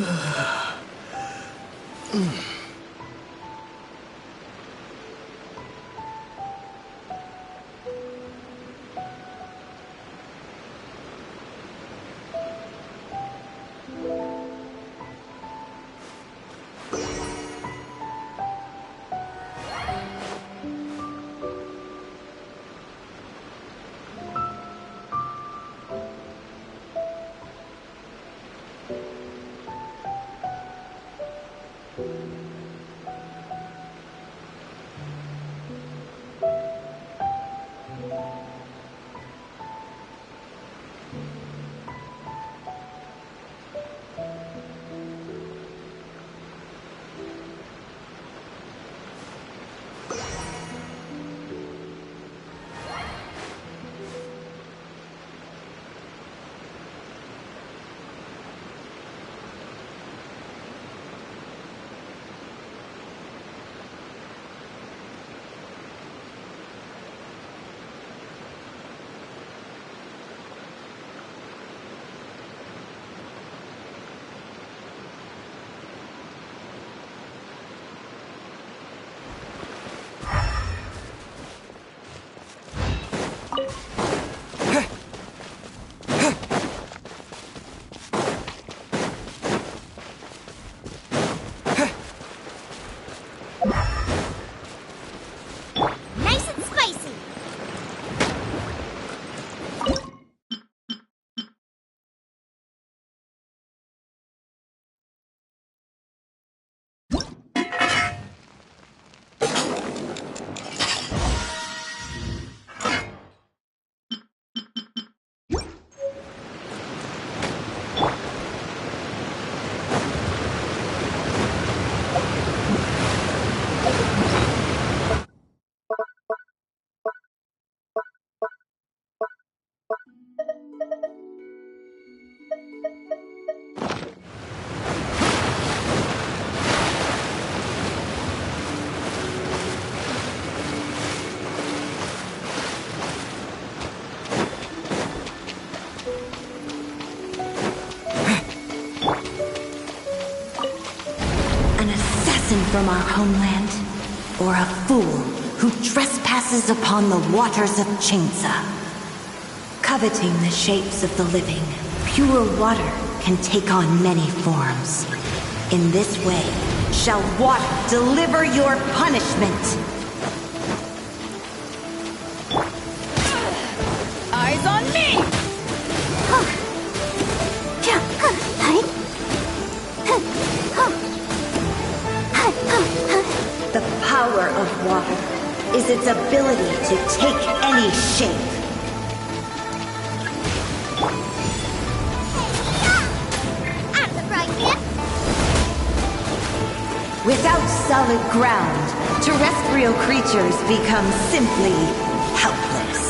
Speaker 2: Nice and spicy.
Speaker 13: From our homeland, or a fool who trespasses upon the waters of Chainsa. Coveting the shapes of the living, pure water can take on many forms. In this way, shall water deliver your punishment.
Speaker 7: Eyes on me!
Speaker 13: The power of water is its ability to take any shape. Without solid ground, terrestrial creatures become simply helpless.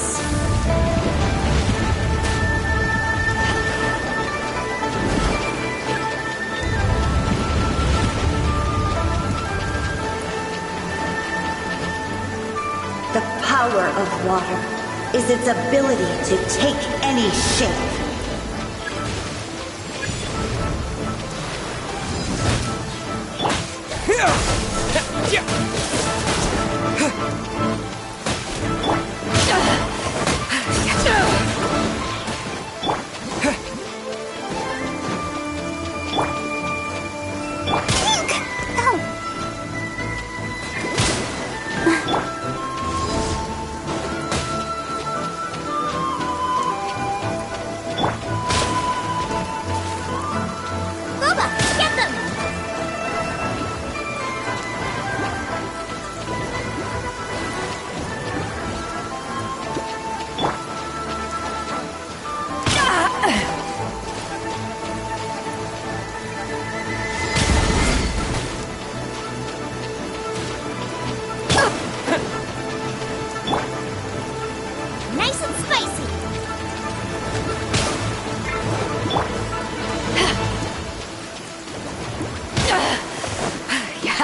Speaker 13: The power of water is its ability to take any shape.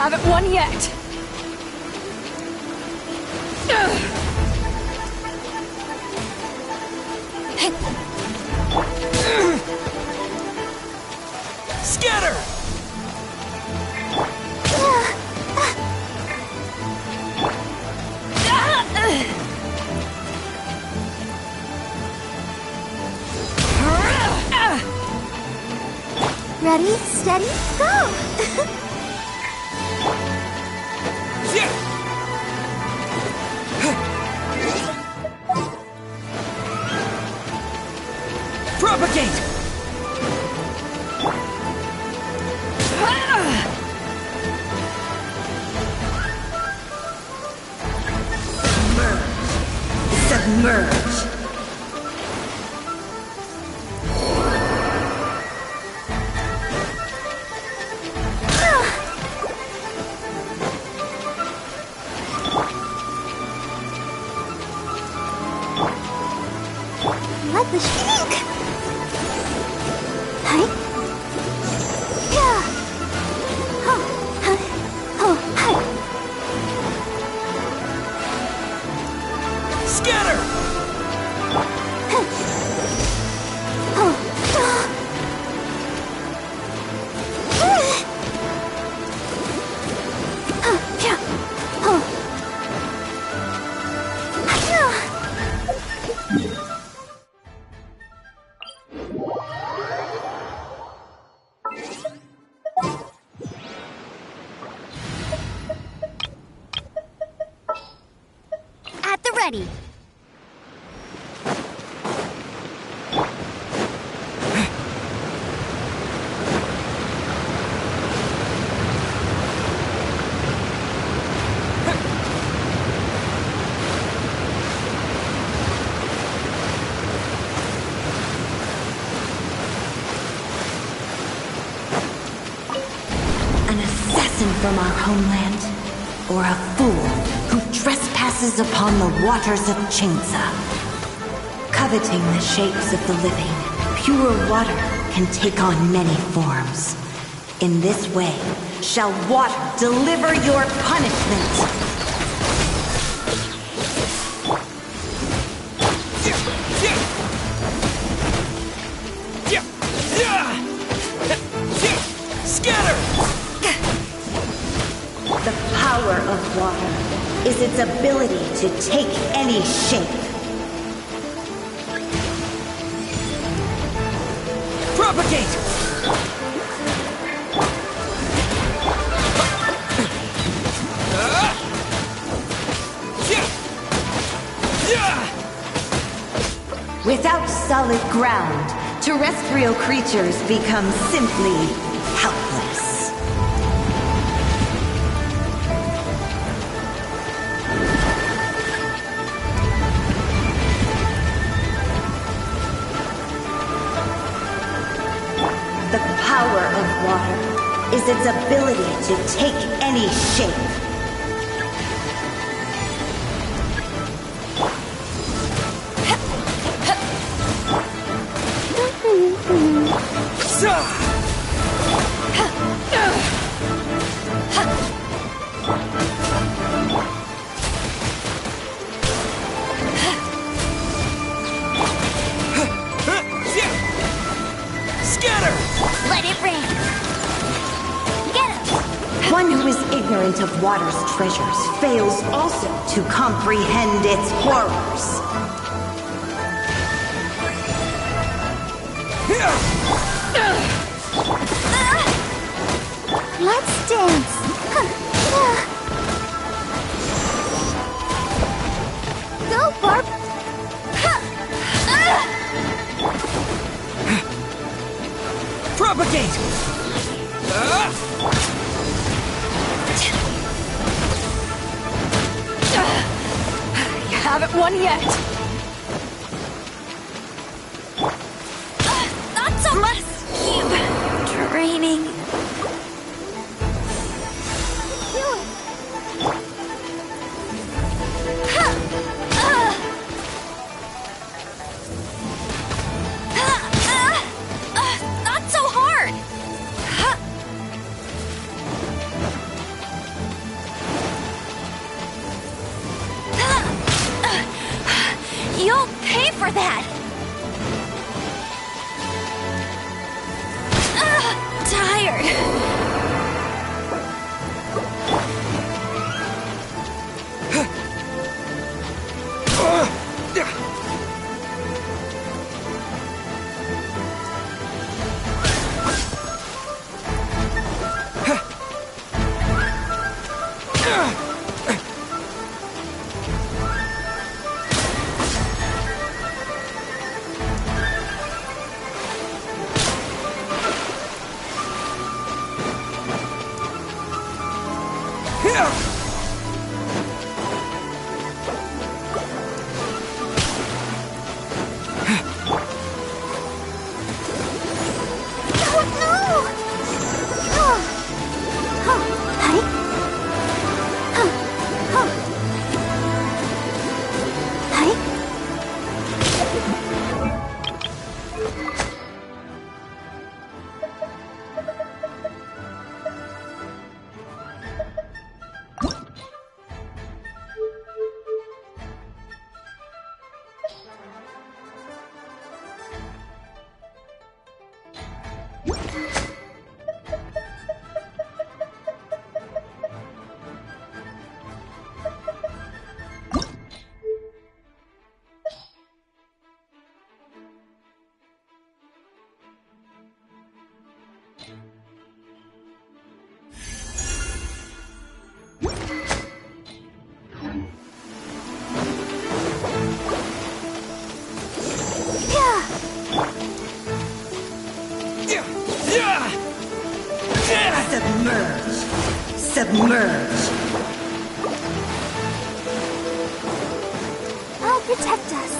Speaker 7: Haven't won yet.
Speaker 12: Scatter!
Speaker 2: Ready, steady, go!
Speaker 14: Propagate!
Speaker 13: Submerge.
Speaker 2: Let the shake! Hi. Yeah. Oh, hi. Oh, hi.
Speaker 14: Scatter!
Speaker 2: Oh, yeah. Oh. At the ready.
Speaker 13: An assassin from our homeland, or a fool who trespasses upon the waters of Chainsa. Coveting the shapes of the living, pure water can take on many forms. In this way, shall water deliver your punishment.
Speaker 14: Scatter!
Speaker 13: The power of water is its ability to take any shape.
Speaker 14: Propagate!
Speaker 13: Without solid ground, terrestrial creatures become simply helpless. The power of water is its ability to take any shape.
Speaker 14: Scatter!
Speaker 2: Let it rain. Get him!
Speaker 13: One who is ignorant of water's treasures fails also to comprehend its horrors.
Speaker 2: Let's dance. Go, Barb.
Speaker 14: Propagate!
Speaker 5: You haven't won yet.
Speaker 2: Not so much.
Speaker 11: Draining.
Speaker 2: Not so hard. You'll pay for that. Tired.
Speaker 13: Submerge! Submerge!
Speaker 2: I'll protect us.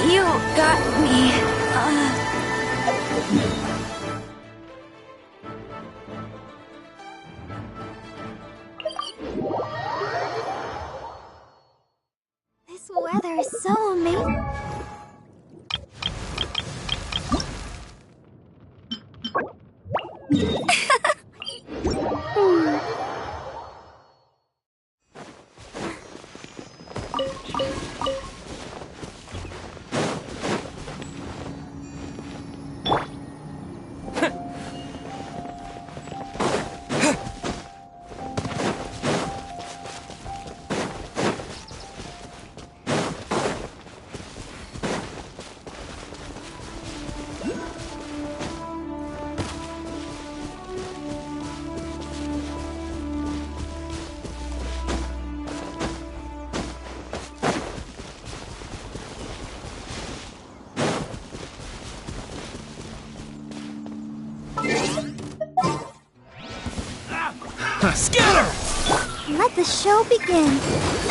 Speaker 10: You got me.
Speaker 2: This weather is so amazing.
Speaker 14: Scatter!
Speaker 2: Let the show begin.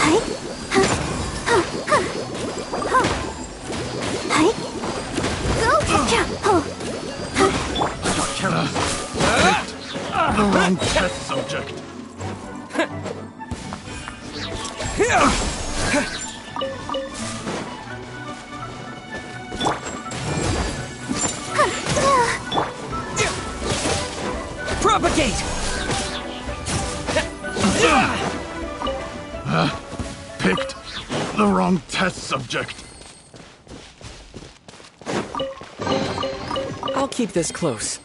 Speaker 2: Hi. Hi. Go.
Speaker 9: The wrong test subject.
Speaker 14: Propagate!
Speaker 9: Picked the wrong test subject.
Speaker 4: I'll keep this close.